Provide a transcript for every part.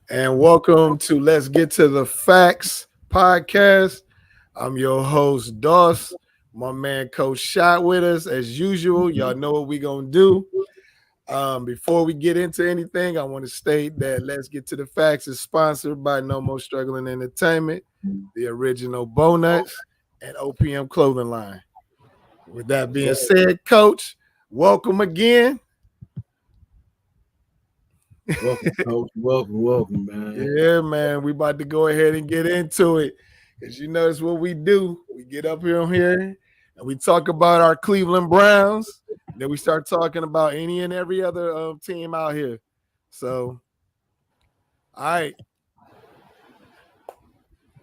and welcome to Let's Get to the Facts podcast. I'm your host, Doss. My man, Coach Shot, with us as usual. Y'all know what we gonna do. Before we get into anything, I want to state that Let's Get to the Facts is sponsored by No More Struggling Entertainment, the original Bonuts, and OPM Clothing Line. With that being said, Coach, welcome again. Welcome, coach. Welcome, man. Yeah, man, we about to go ahead and get into it. Because you notice what we do. We get up here on here and we talk about our Cleveland Browns. Then we start talking about any and every other team out here. So, all right.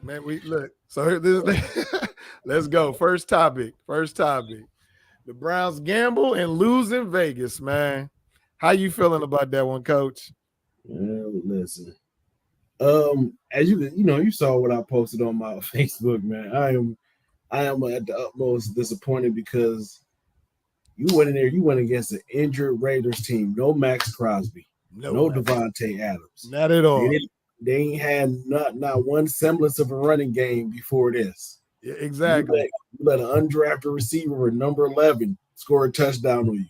Man, we look. So here this let's go. First topic. The Browns gamble and lose in Vegas, man. How you feeling about that one, Coach? Well, listen. As you saw what I posted on my Facebook, man. I am at the utmost disappointed because you went in there, you went against an injured Raiders team. No Max Crosby, no Devontae Adams. Not at all. They ain't had not one semblance of a running game before this. Yeah, exactly. You let an undrafted receiver, number 11, score a touchdown on you.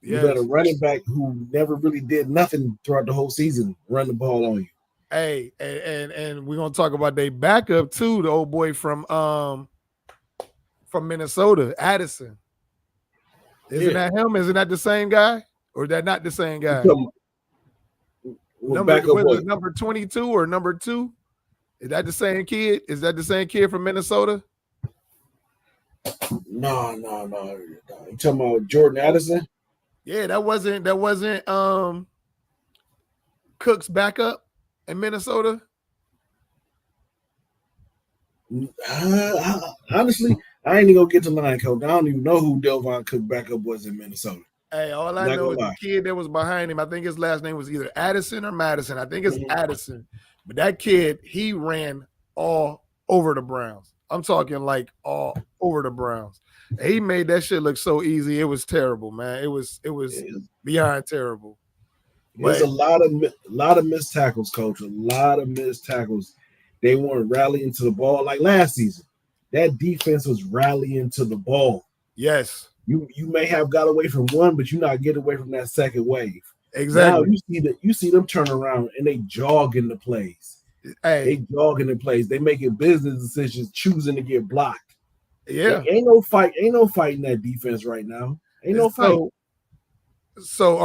You let a running back who never really did nothing throughout the whole season run the ball on you. Hey, and we're gonna talk about their backup too, the old boy from Minnesota, Addison. Isn't that him? Isn't that the same guy? Or is that not the same guy? Number 22 or number 2? Is that the same kid? Is that the same kid from Minnesota? No. You talking about Jordan Addison? Yeah, that wasn't Cook's backup in Minnesota. Honestly, I ain't even gonna get to line coach. I don't even know who Delvon Cook backup was in Minnesota. Hey, all I know is the kid that was behind him. I think his last name was either Addison or Madison. I think it's Addison. But that kid, he ran all over the Browns. I'm talking like all over the Browns. He made that shit look so easy. It was terrible, man. It was beyond terrible. There's a lot of missed tackles, coach. A lot of missed tackles. They weren't rallying to the ball like last season. That defense was rallying to the ball. Yes. You may have got away from one, but you're not getting away from that second wave. Exactly. Now you see them turn around and they jog in the plays. They jog in the plays. They making business decisions, choosing to get blocked. Yeah. Ain't no fighting that defense right now. Ain't no fight. So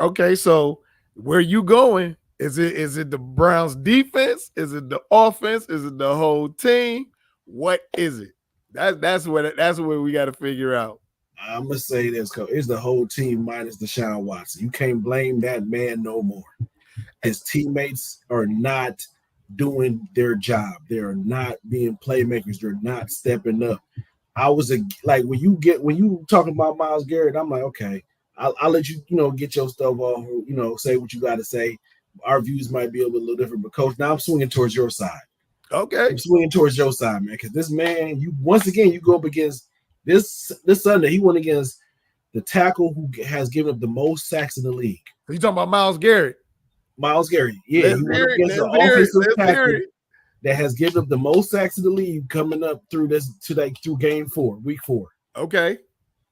okay, so where you going? Is it the Browns defense? Is it the offense? Is it the whole team? What is it? That's what we got to figure out. I'm gonna say this, coach. It's the whole team minus Deshaun Watson. You can't blame that man no more. His teammates are not doing their job. They're not being playmakers. They're not stepping up. When you talking about Myles Garrett, I'm like, okay, I'll let you get your stuff off. Say what you got to say. Our views might be a little different, but coach, now I'm swinging towards your side. Okay, I'm swinging towards your side, man, because this man, you go up against this Sunday. He went against the tackle who has given up the most sacks in the league. You talking about Myles Garrett? Myles Garrett, yeah, he went against the offensive tackle that has given up the most sacks in the league coming up through game 4, week 4. Okay,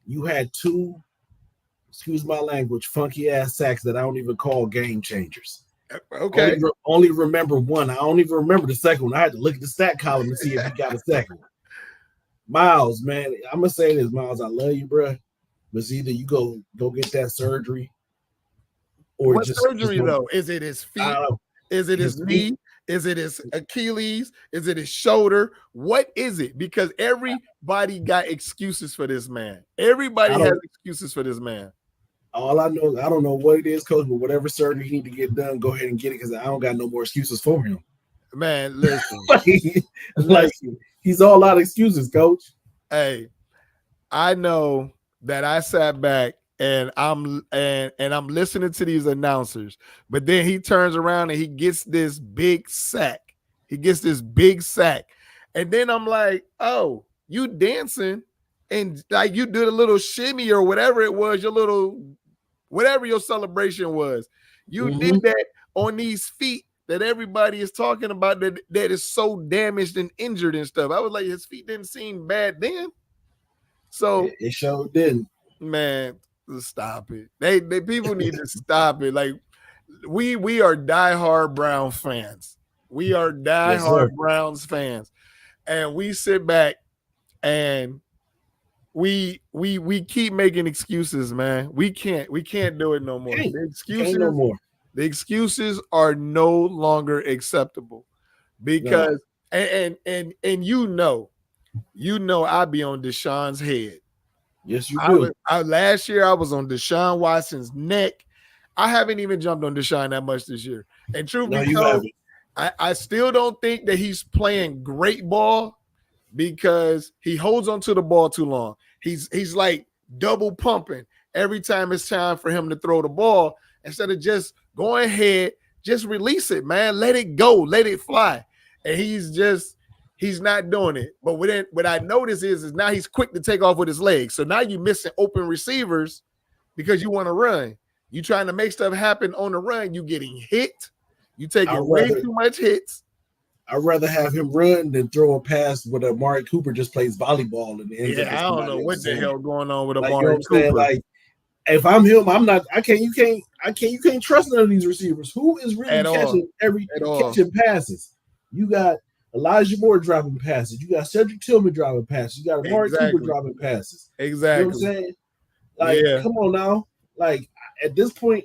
you had 2, excuse my language, funky ass sacks that I don't even call game changers. Okay, only remember one. I don't even remember the second one. I had to look at the stat column and see if he got a second one. Myles, man, I'm gonna say this, Myles. I love you, bro. But it's either you go get that surgery, or what surgery though? Is it his feet? Is it his knee? Is it his Achilles? Is it his shoulder? What is it? Because everybody got excuses for this man. Everybody has excuses for this man. All I know, I don't know what it is, coach, but whatever surgery he need to get done, go ahead and get it because I don't got no more excuses for him. Man, listen. He's all out of excuses, coach. Hey, I know that I sat back and I'm listening to these announcers, but then he turns around and he gets this big sack. And then I'm like, oh, you dancing and like you did a little shimmy or whatever it was, whatever your celebration was. You did that on these feet that everybody is talking about that is so damaged and injured and stuff. I was like, his feet didn't seem bad then. So it sure didn't. man, stop it. They people need to stop it. Like we are diehard Brown fans. We are diehard Browns fans, and we sit back and we keep making excuses, man. We can't do it no more. The excuses are no longer acceptable because and you know I be on Deshaun's head. Yes, you do. Last year I was on Deshaun Watson's neck. I haven't even jumped on Deshaun that much this year. And truth be told, I still don't think that he's playing great ball because he holds onto the ball too long. He's like double pumping every time it's time for him to throw the ball instead of just going ahead, just release it, man. Let it go, let it fly. And he's not doing it. But what I notice is now he's quick to take off with his legs. So now you're missing open receivers because you want to run. You trying to make stuff happen on the run. You getting hit. You taking way too much hits. I'd rather have him run than throw a pass with Amari Cooper just plays volleyball. I don't know what the hell going on with Amari Cooper. Like, if I'm him, I'm not. You can't trust none of these receivers. Who is really catching passes? You got Elijah Moore dropping passes. You got Cedric Tillman dropping passes. You got Amari Cooper dropping passes. Exactly. You know what I'm saying? Like, come on now. Like, at this point,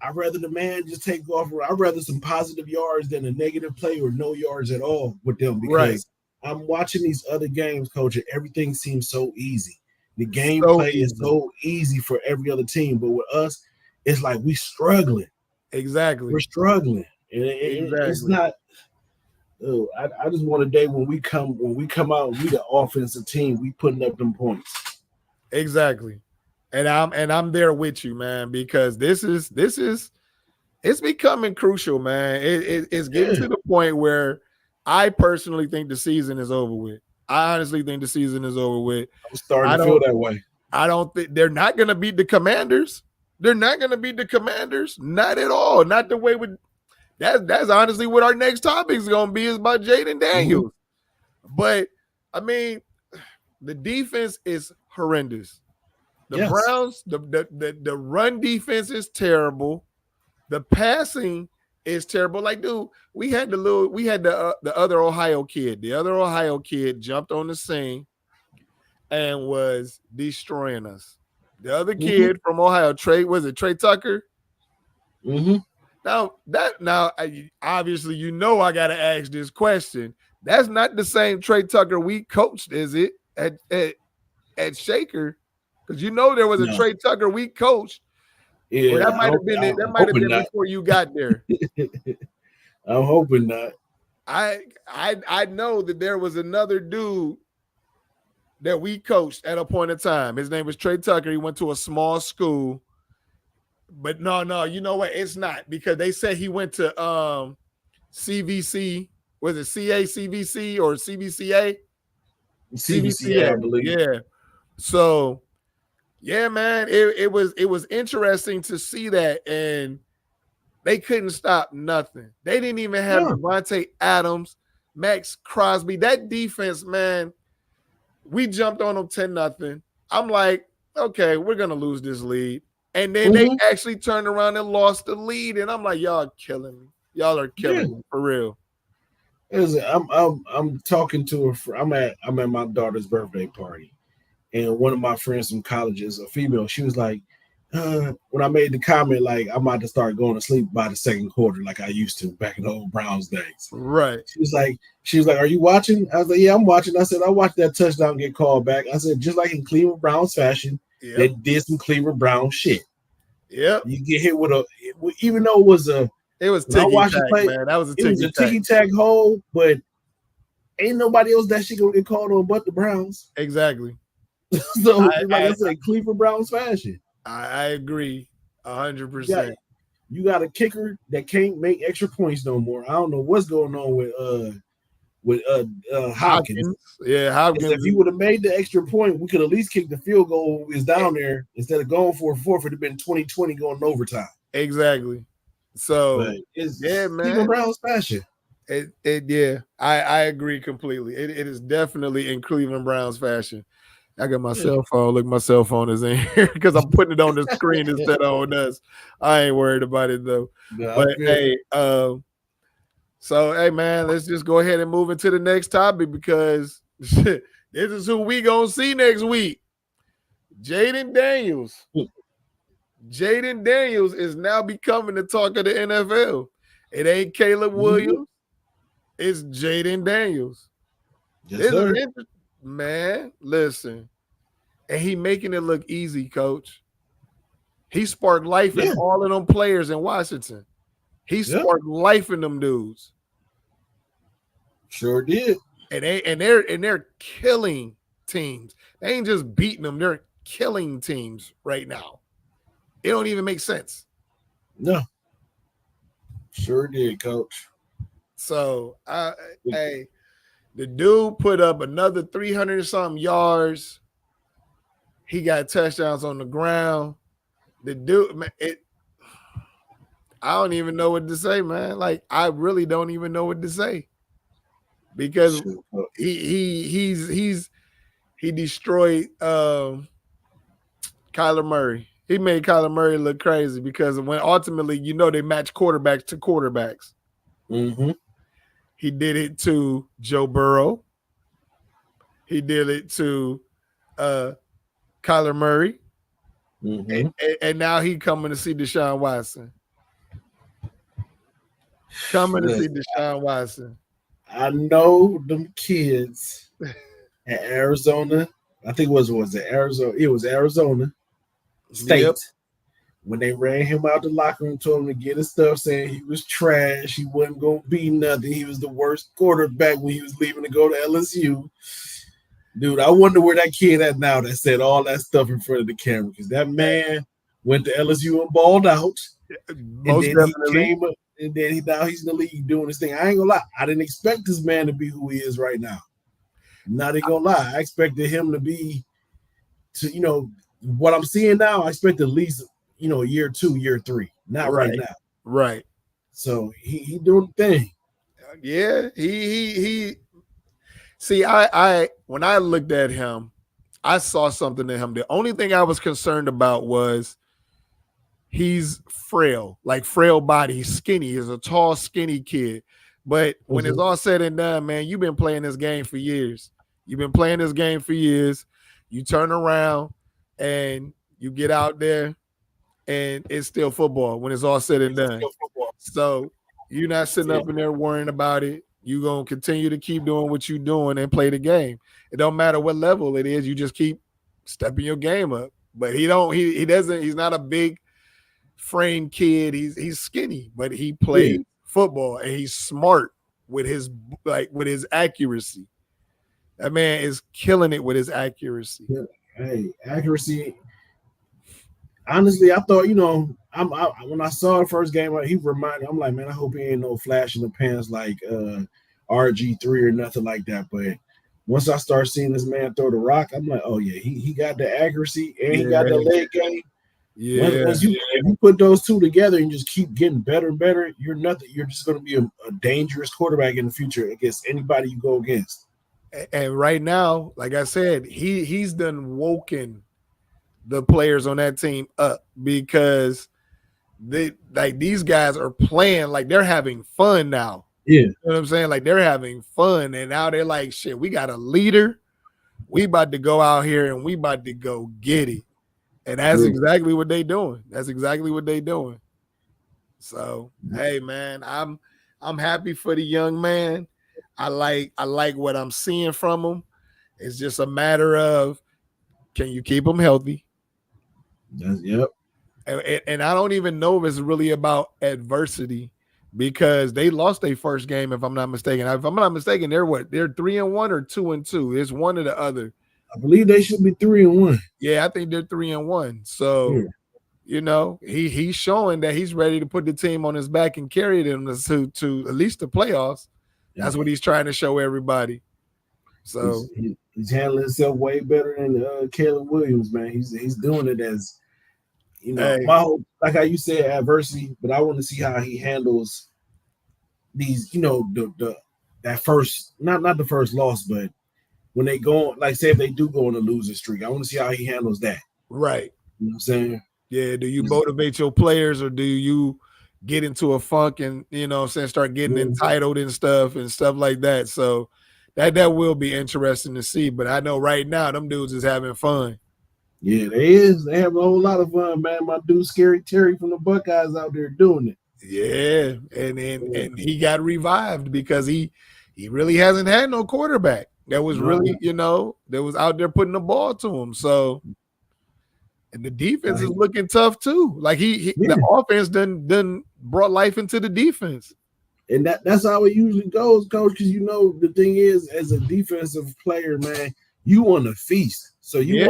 I'd rather the man just take off. I'd rather some positive yards than a negative play or no yards at all with them because I'm watching these other games, coach, and everything seems so easy. The gameplay is so easy for every other team, but with us, it's like we struggling. Exactly. We're struggling. It's not. Oh, I just want a day when we come out and we the offensive team, we putting up them points. Exactly. And I'm there with you, man, because this is it's becoming crucial, man. It's getting to the point where I personally think the season is over with. I honestly think the season is over with. I'm starting to feel that way. I don't think they're not going to beat the Commanders. They're not going to beat the Commanders. Not at all. Not the way with that's honestly what our next topic is going to be is about Jaden Daniels. Mm-hmm. But I mean, the defense is horrendous. The Browns, the run defense is terrible. The passing is terrible. Like, dude, we had the other Ohio kid. The other Ohio kid jumped on the scene and was destroying us. The other kid from Ohio, Trey Tucker? Mm-hmm. Now, obviously, I got to ask this question. That's not the same Trey Tucker we coached, is it? At Shaker? Because there was a Trey Tucker we coached. Yeah, well, that might have been before you got there. I'm hoping not. I know that there was another dude that we coached at a point in time. His name was Trey Tucker. He went to a small school. But no, you know what? It's not because they said he went to CVC. Was it CACVC or CVCA? CVCA, I believe. Yeah. So, yeah, man, it was interesting to see that, and they couldn't stop nothing. They didn't even have Devontae Adams, Max Crosby. That defense, man, we jumped on them 10-0. I'm like, okay, we're gonna lose this lead. And then they actually turned around and lost the lead. And I'm like, y'all are killing me. Y'all are killing me for real. I'm talking to I'm at my daughter's birthday party. And one of my friends from college is a female. She was like, when I made the comment, like, I'm about to start going to sleep by the second quarter, like I used to back in the old Browns days. Right. She was like, are you watching? I was like, yeah, I'm watching. I said, I watched that touchdown get called back. I said, just like in Cleveland Browns fashion, they did some Cleveland Brown shit. Yeah. You get hit with even though it was ticky-tack, man. That was a ticky-tack. It was a ticky-tack hole, but ain't nobody else that shit gonna get called on but the Browns. Exactly. So, I said, Cleveland Browns fashion. I agree 100%. You got a kicker that can't make extra points no more. I don't know what's going on with Hopkins. Yeah, Hopkins. If he would have made the extra point, we could at least kick the field goal when we was down there instead of going for a forfeit. It'd have been 20-20 going overtime. Exactly. So But yeah, it's Cleveland man. Browns fashion. Yeah, I agree completely. It is definitely in Cleveland Browns fashion. I got my Yeah. cell phone. Look, my cell phone is in here because I'm putting it on the screen instead of on us. I ain't worried about it though. No, But I feel hey, so hey man, let's just go ahead and move into the next topic because this is who we gonna see next week. Jaden Daniels. you. Jaden Daniels is now becoming the talk of the NFL. It ain't Caleb Mhm. Williams. It's Jaden Daniels. Yes, This is sir. interesting, man. Listen, and he making it look easy, coach. He sparked life in Yeah, all of them players in Washington. He yeah, sparked life in them dudes, sure did. and they're killing teams. They ain't just beating them; they're killing teams right now. It don't even make sense. No, sure did, coach. So, hey, the dude put up another 300 something yards. He got touchdowns on the ground. The dude, man, I don't even know what to say, man. Like, I really don't even know what to say because Sure, coach. he destroyed Kyler Murray. He made Kyler Murray look crazy because when ultimately, they match quarterbacks to quarterbacks. Mm-hmm. He did it to Joe Burrow. He did it to uh, Kyler Murray, Mm-hmm. and now he coming to see Deshaun Watson. Coming to see Listen, Deshaun Watson. I know them kids at Arizona. I think was it Arizona? It was Arizona Yep. State when they ran him out the locker room, told him to get his stuff, saying he was trash, he wasn't gonna be nothing, he was the worst quarterback when he was leaving to go to LSU. Dude, I wonder where that kid at now that said all that stuff in front of the camera because that man went to LSU and balled out, and Most then he definitely. came up, and then now he's in the league doing his thing. I ain't gonna lie, I didn't expect this man to be who he is right now. Not even gonna lie, I expected him to be what I'm seeing now. I expect at least year 2, year 3, not right Right. now. Right. So he doing the thing. Yeah. He see, I when I looked at him, I saw something in him. The only thing I was concerned about was he's frail, like frail body. He's skinny. He's a tall, skinny kid. But when it's Mhm. all said and done, man, you've been playing this game for years. You've been playing this game for years. You turn around and you get out there and it's still football when it's all said and done. So you're not sitting Yeah, up in there worrying about it. You're gonna continue to keep doing what you're doing and play the game. It don't matter what level it is, you just keep stepping your game up. But he doesn't, he's not a big frame kid. He's skinny, but he yeah, plays football and he's smart with his accuracy. That man is killing it with his accuracy. yeah. Hey, accuracy. Honestly, I thought when I saw the first game, he reminded. I'm like, man, I hope he ain't no flash in the pants like RG3 or nothing like that. But once I start seeing this man throw the rock, I'm like, oh yeah, he got the accuracy and he got the Yeah, leg game. Once, yeah. once you if you put those two together and just keep getting better and better, you're nothing. You're just going to be a dangerous quarterback in the future against anybody you go against. And right now, like I said, he's done woken the players on that team up because these guys are playing like they're having fun now. Yeah, You know what I'm saying? Like they're having fun, and now they're like, shit, we got a leader. We about to go out here and we about to go get it. And that's true. exactly what they doing. That's exactly what they doing. So, hey man, I'm happy for the young man. I like what I'm seeing from him. It's just a matter of can you keep him healthy? Yep. And I don't even know if it's really about adversity because they lost their first game, if I'm not mistaken. If I'm not mistaken, they're 3-1 or 2-2. It's one or the other. I believe they should be 3-1. Yeah, I think they're 3-1. Yeah. So he's showing that he's ready to put the team on his back and carry them to at least the playoffs. That's what he's trying to show everybody. So He's handling himself way better than Caleb Williams, man. He's doing it as You know, Hey, my whole, like how you said, adversity, but I want to see how he handles these. You know, that first, not the first loss, but when they go on, like say if they do go on a losing streak, I want to see how he handles that. right. You know what I'm saying? Yeah. Do you motivate your players or do you get into a funk and start getting entitled and stuff like that? So that will be interesting to see. But I know right now them dudes is having fun. Yeah, they is. They have a whole lot of fun, man. My dude, Scary Terry from the Buckeyes, out there doing it. Yeah, and he got revived because he really hasn't had no quarterback that was really that was out there putting the ball to him. So, and the defense is looking tough too. Like the offense done brought life into the defense. And that's how it usually goes, coach, because the thing is, as a defensive player, man, you want to feast. So you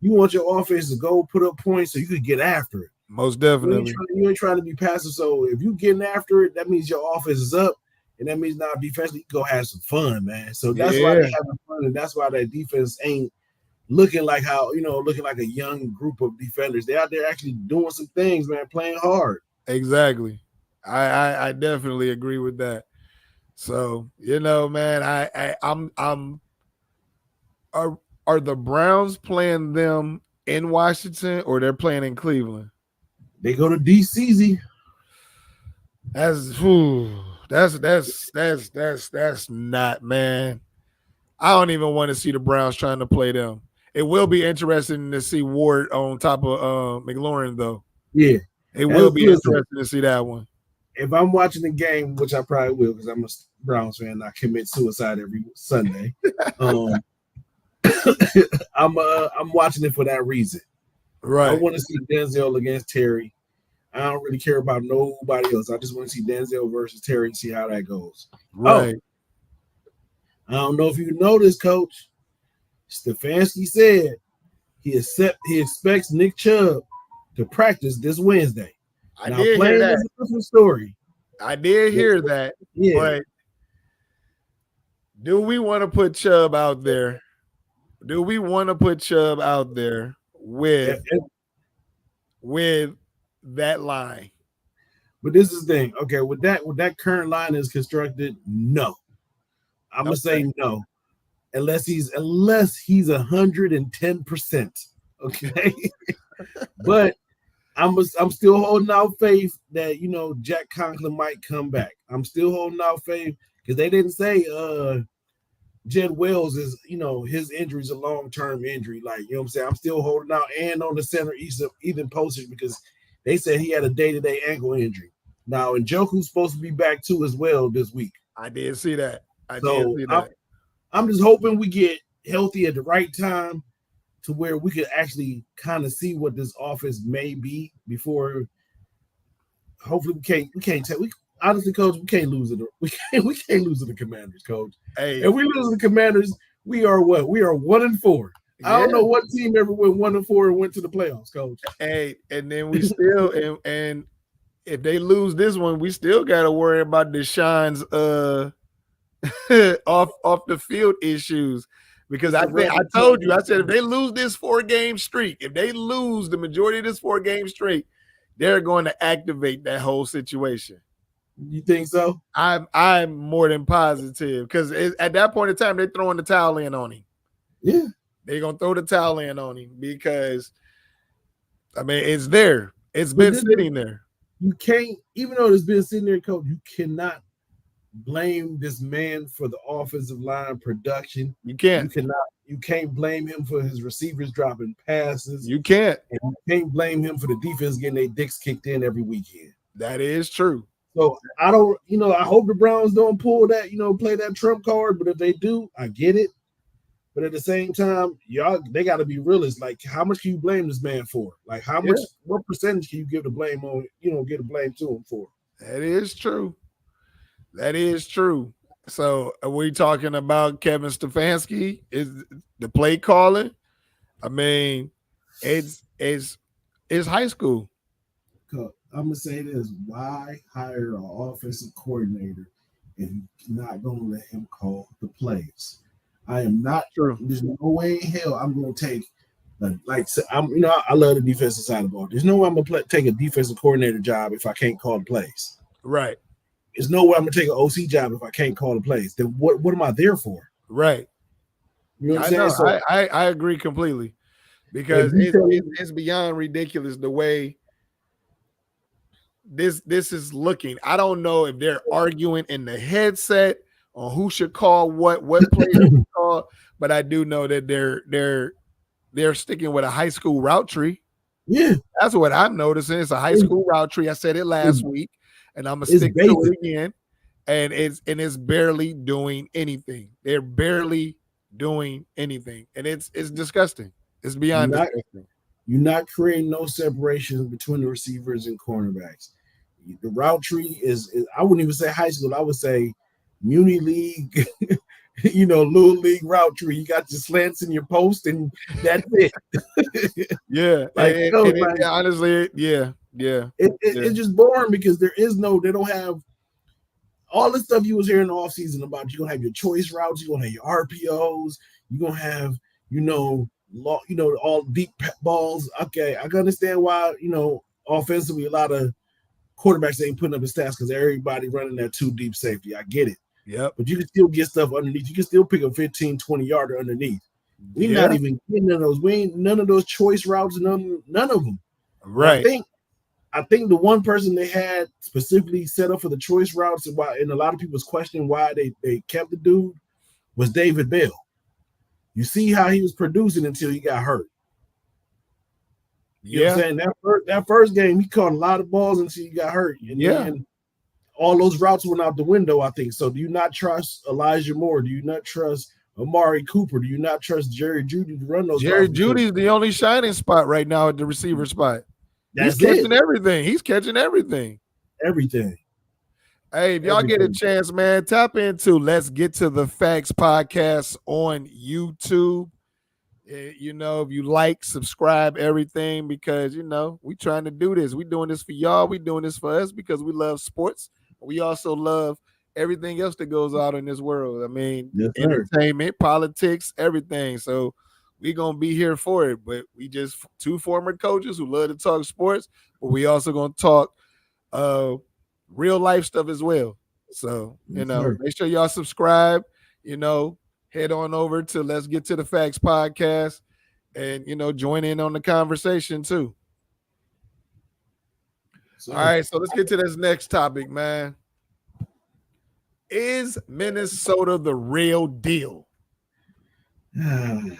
want your offense to go put up points so you could get after it. Most definitely. You ain't trying to be passive. So if you getting after it, that means your offense is up. And that means now defensively you go have some fun, man. So that's why they're having fun, and that's why that defense ain't looking like looking like a young group of defenders. They're out there actually doing some things, man, playing hard. Exactly. I definitely agree with that. So, man, I'm are the Browns playing them in Washington or they're playing in Cleveland? They go to DC. That's not, man. I don't even want to see the Browns trying to play them. It will be interesting to see Ward on top of McLaurin, though. Yeah. It will be interesting to see that one. If I'm watching the game, which I probably will because I'm a Browns fan, I commit suicide every Sunday. I'm watching it for that reason. Right. I want to see Denzel against Terry. I don't really care about nobody else. I just want to see Denzel versus Terry and see how that goes. Right. I don't know if you noticed, Coach. Stefanski said he expects Nick Chubb to practice this Wednesday. I did hear that. Is a different story. I did hear that. Yeah. But do we want to put Chubb out there? Do we want to put Chubb out there with that line? But this is the thing. Okay, with that current line is constructed, no. I'm gonna say no. Unless he's 110%. Okay. But I'm still holding out faith that Jack Conklin might come back. I'm still holding out faith because they didn't say Jed Wells is his injury is a long-term injury. Like, you know what I'm saying? I'm still holding out and on the center Ethan Postage because they said he had a day-to-day ankle injury. Now, and Njoku's supposed to be back too as well this week. I did see that. I'm just hoping we get healthy at the right time to where we could actually kind of see what this offense may be before. Hopefully, we can't tell. Honestly, Coach, we can't lose it. We can't lose to the Commanders, Coach. Hey, if we lose to the Commanders, we are what? We are 1-4. Yeah. I don't know what team ever went 1-4 and went to the playoffs, Coach. Hey, and then we still and if they lose this one, we still got to worry about Deshaun's off the field issues. Because I told you, I said if they lose this 4-game streak, if they lose the majority of this 4-game streak, they're going to activate that whole situation. You think so? I'm more than positive because at that point in time they're throwing the towel in on him. Yeah, they're gonna throw the towel in on him because it's there. It's been sitting there. You can't, even though it's been sitting there, Coach. You cannot blame this man for the offensive line production. You can't. You can't blame him for his receivers dropping passes. You can't. And you can't blame him for the defense getting their dicks kicked in every weekend. That is true. So I don't, I hope the Browns don't pull that, play that trump card. But if they do, I get it. But at the same time, they got to be realists. Like, how much can you blame this man for? Like, what percentage can you give the blame on? Give the blame to him for? That is true. That is true. So are we talking about Kevin Stefanski? Is the play calling? It's high school. I'm gonna say this: why hire an offensive coordinator if you're not gonna let him call the plays? I am not. True. There's no way in hell I'm gonna take Like I'm, I love the defensive side of the ball. There's no way I'm gonna take a defensive coordinator job if I can't call the plays. Right. There's no way I'm gonna take an OC job if I can't call the plays. Then what am I there for? Right. You know what I'm I saying? know. So I agree completely because it's beyond ridiculous the way this is looking. I don't know if they're arguing in the headset on who should call what play to call, but I do know that they're sticking with a high school route tree. Yeah, that's what I'm noticing. It's a high school route tree. I said it last week, and I'm gonna stick basic. to it again. And it's barely doing anything. They're barely doing anything, and it's disgusting. It's beyond disgusting. You're not creating no separation between the receivers and cornerbacks. The route tree is I wouldn't even say high school. I would say Muni League, little league route tree. You got your slants in your post, and that's it. Yeah, honestly, yeah. It's just boring because they don't have all the stuff you was hearing in the offseason about. You're gonna have your choice routes, you're gonna have your RPOs, you're gonna have, all deep balls. Okay, I can understand why, offensively a lot of quarterbacks ain't putting up the stats because everybody running that too deep safety. I get it. Yep. But you can still get stuff underneath. You can still pick a 15, 20 yarder underneath. We're not even getting those. We ain't none of those choice routes, none of them. Right. I think the one person they had specifically set up for the choice routes, and a lot of people was questioning why they kept the dude, was David Bell. You see how he was producing until he got hurt. You know what I'm saying? That first game, he caught a lot of balls until he got hurt. And then all those routes went out the window, I think. So do you not trust Elijah Moore? Do you not trust Amari Cooper? Do you not trust Jerry Jeudy to run those? Jerry Judy's the only shining spot right now at the receiver spot. He's catching everything. He's catching everything. Everything. Hey, if y'all get a chance, man, tap into Let's Get to the Facts podcast on YouTube. If you like, subscribe, everything, because, we trying to do this. We doing this for y'all. We doing this for us because we love sports. We also love everything else that goes out in this world. I mean, entertainment, politics, everything. So we going to be here for it. But we just two former coaches who love to talk sports, but we also going to talk real life stuff as well. So, make sure y'all subscribe, head on over to Let's Get to the Facts podcast and, join in on the conversation too. All right, so let's get to this next topic, man. Is Minnesota the real deal? I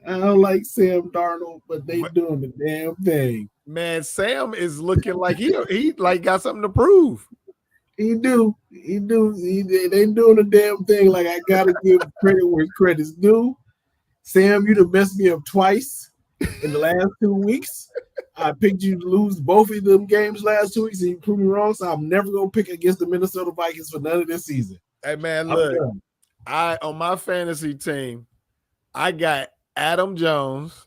don't like Sam Darnold, but they doing the damn thing. Man, Sam is looking like he like got something to prove. He do. They doing the damn thing. Like, I gotta give credit where credit's due. Sam, you done messed me up twice in the last 2 weeks. I picked you to lose both of them games last 2 weeks, and you proved me wrong. So I'm never gonna pick against the Minnesota Vikings for none of this season. Hey man, look, on my fantasy team, I got Adam Jones,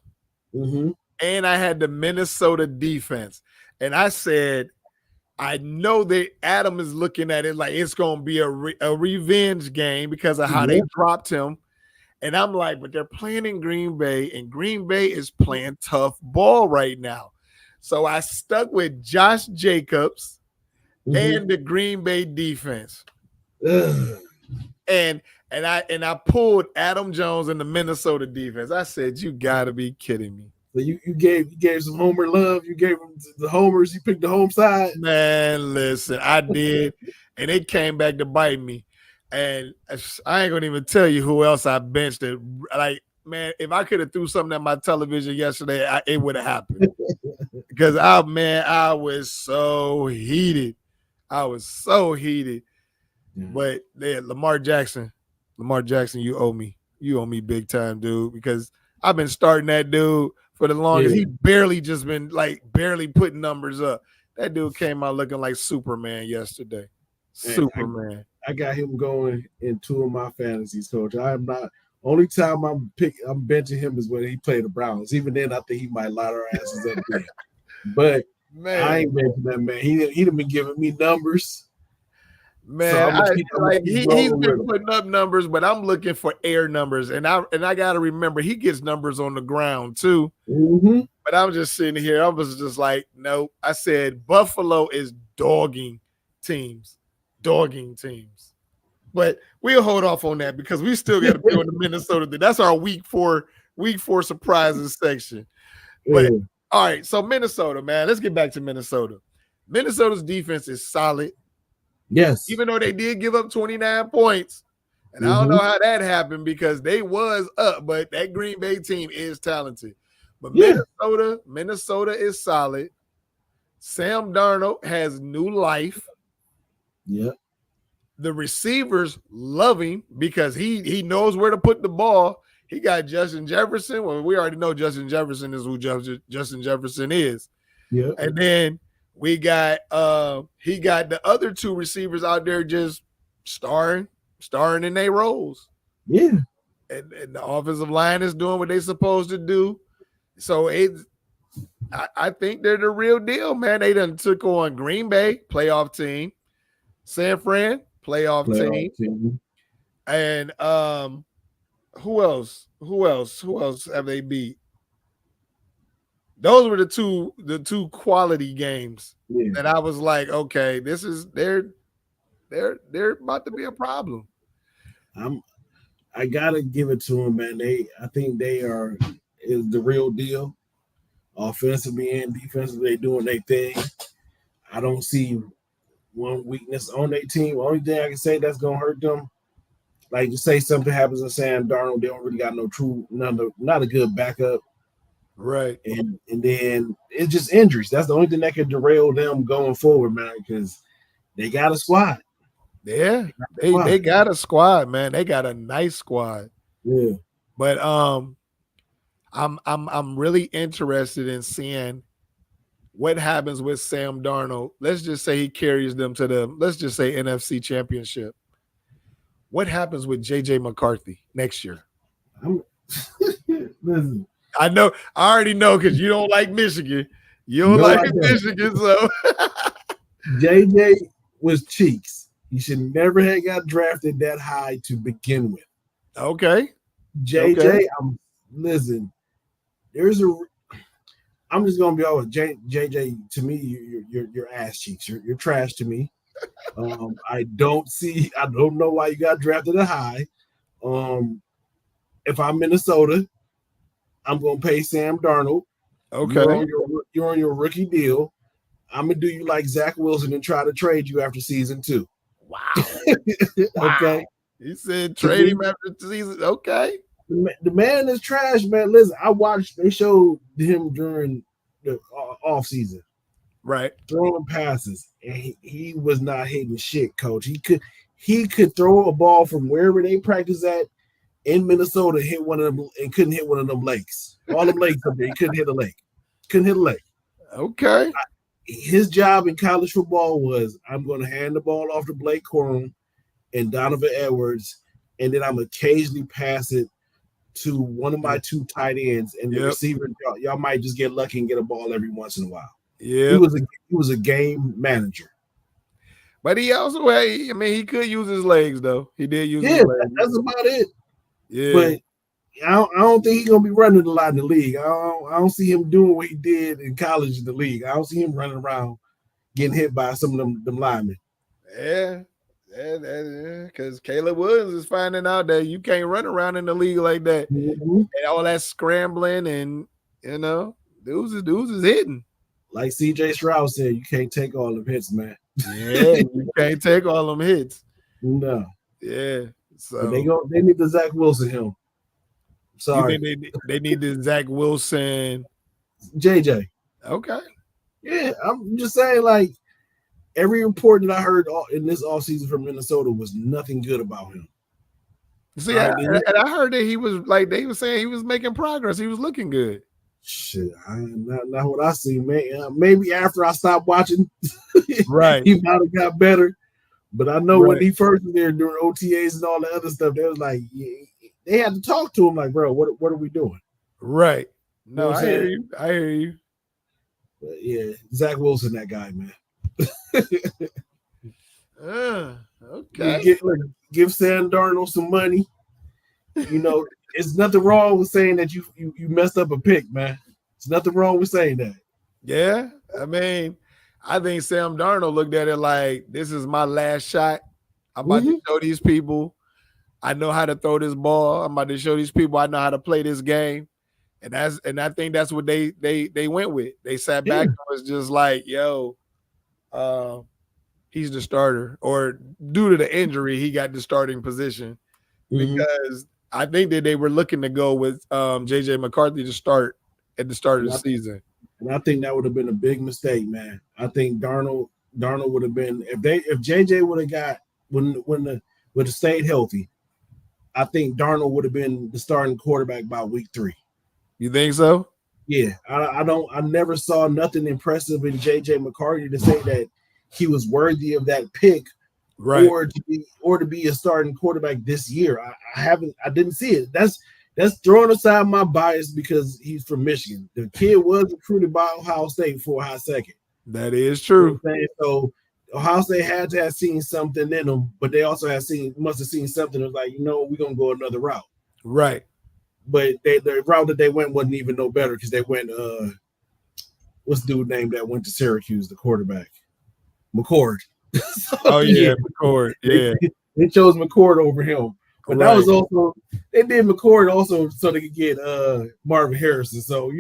and I had the Minnesota defense, and I said, I know that Adam is looking at it like it's going to be a revenge game because of how they dropped him. And I'm like, but they're playing in Green Bay, and Green Bay is playing tough ball right now. So I stuck with Josh Jacobs and the Green Bay defense. And I pulled Adam Jones in the Minnesota defense. I said, you got to be kidding me. So you gave some homer love. You gave them the homers. You picked the home side. Man, listen, I did, and it came back to bite me. And I ain't gonna even tell you who else I benched. It like, man, if I could have threw something at my television yesterday, it would have happened. Because I was so heated. But Lamar Jackson, you owe me. You owe me big time, dude. Because I've been starting that dude for the longest. He barely putting numbers up. That dude came out looking like Superman yesterday. Superman. I got him going in 2 of my fantasies, coach. I am not. Only time I'm benching him is when he played the Browns. Even then, I think he might light our asses up there. But man, I ain't benching that man. He'd have been giving me numbers. So Man, I'm gonna keep he's rolling with been him. putting up numbers, but I'm looking for air numbers, and I got to remember he gets numbers on the ground too. Mm-hmm. But I'm just sitting here. I was just like, no. I said Buffalo is dogging teams. But we'll hold off on that because we still got to be on the Minnesota. That's our week four surprises section. But Yeah. all right, so Minnesota, man. Let's get back to Minnesota. Minnesota's defense is solid, Yes. even though they did give up 29 points. And I don't know how that happened because they was up, but that Green Bay team is talented. But Yeah. Minnesota is solid. Sam Darnold has new life. Yep. The receivers love him because he knows where to put the ball. He got Justin Jefferson. Well, we already know Justin Jefferson is who Justin Jefferson is. Yep. And then we got he got the other two receivers out there just starring in their roles. Yeah. And the offensive line is doing what they're supposed to do. So I think they're the real deal, man. They done took on Green Bay, playoff team, San Fran, playoff team. And who else? Who else have they beat? Those were the two quality games that I was like, okay, this is they're about to be a problem. I gotta give it to them, man. I think they is the real deal. Offensively and defensively, they doing their thing. I don't see one weakness on their team. Only thing I can say that's gonna hurt them, like, just say something happens to Sam Darnold, they don't really got not a good backup. Right. And then it's just injuries. That's the only thing that could derail them going forward, man, because they got a squad. Yeah, they got a squad, man. They got a nice squad. Yeah. But I'm really interested in seeing what happens with Sam Darnold. Let's just say he carries them to the, let's just say, NFC Championship. What happens with JJ McCarthy next year? Listen, I already know because you don't like Michigan. You don't like Michigan, so JJ was cheeks. He should never have got drafted that high to begin with. Okay. JJ, listen, I'm just gonna be honest. JJ, to me, you're ass cheeks. You're trash to me. I don't know why you got drafted that high. If I'm Minnesota, I'm gonna pay Sam Darnold. Okay. You're on your rookie deal. I'm gonna do you like Zach Wilson and try to trade you after season 2. Wow. Okay. He said trade him after season. Okay. The man is trash, man. Listen, they showed him during the off season. Right. Throwing passes. And he was not hitting shit, coach. He could throw a ball from wherever they practice at in Minnesota, hit one of them and couldn't hit one of them lakes. All them lakes up there, he couldn't hit a lake. Okay. His job in college football was, I'm going to hand the ball off to Blake Corum and Donovan Edwards, and then I'm occasionally pass it to one of my 2 tight ends, and the receiver, y'all might just get lucky and get a ball every once in a while. Yeah, he was a game manager, but he also he could use his legs though. He did use his legs. That's about it. Yeah, but I don't think he's gonna be running a lot in the league. I don't see him doing what he did in college in the league. I don't see him running around getting hit by some of them linemen. Yeah, because Caleb Williams is finding out that you can't run around in the league like that. Mm-hmm. And all that scrambling and dudes is hitting. Like CJ Stroud said, you can't take all them hits, man. Yeah, you can't take all them hits. No. Yeah. So they need the Zach Wilson him. Sorry. They need the Zach Wilson. JJ. Okay. Yeah, I'm just saying, like, every report that I heard in this offseason from Minnesota was nothing good about him. See, I heard that he was like, they were saying he was making progress. He was looking good. Shit, not what I see, man. Maybe after I stopped watching, right, he might have got better. But I know when he first was there during OTAs and all the other stuff, they was like, they had to talk to him, like, bro, what are we doing? Right. No, you know I hear you. But yeah, Zach Wilson, that guy, man. Give Sam Darnold some money. It's nothing wrong with saying that you messed up a pick, man. There's nothing wrong with saying that. Yeah, I mean, I think Sam Darnold looked at it like, this is my last shot. I'm about to show these people I know how to throw this ball. I'm about to show these people I know how to play this game. And I think that's what they went with. They sat back and was just like, yo, he's the starter. Or due to the injury, he got the starting position. Because I think that they were looking to go with JJ McCarthy to start at the start of the season. And I think that would have been a big mistake, man. I think Darnold would have been, if JJ would have got would have stayed healthy, I think Darnold would have been the starting quarterback by week 3. You think so? Yeah. I never saw nothing impressive in JJ McCarthy to say that he was worthy of that pick, right? Or to be a starting quarterback this year. I didn't see it. That's throwing aside my bias because he's from Michigan. The kid was recruited by Ohio State for a high second. That is true. So Ohio State had to have seen something in them, but they also must have seen something that was like, we're gonna go another route. Right. But the route that they went wasn't even no better because they went what's the dude name that went to Syracuse, the quarterback? McCord. McCord. Yeah. They chose McCord over him. But that was also, they did McCord also so they could get Marvin Harrison. So,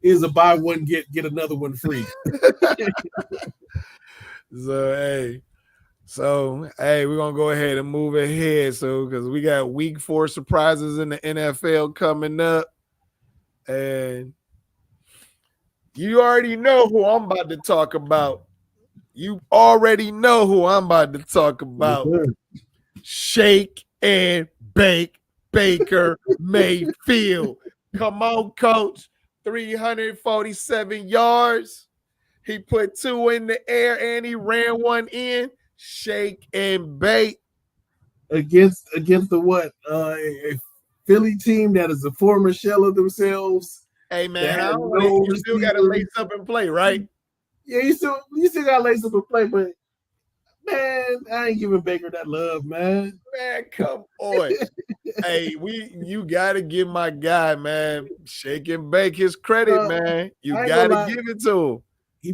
is a buy one, get another one free. So, we're going to go ahead and move ahead. So, because we got week 4 surprises in the NFL coming up. And you already know who I'm about to talk about. Shake and bake Baker Mayfield. Come on, coach. 347 yards. He put 2 in the air and he ran 1 in. Shake and bake. Against the what? A Philly team that is a former shell of themselves. Hey, man, you still got to lace up and play, right? Yeah, you still got to lace up and play, but man, I ain't giving Baker that love, man. Man, come on. You gotta give my guy, man, Shake and Bake his credit, man. You gotta give it to him. He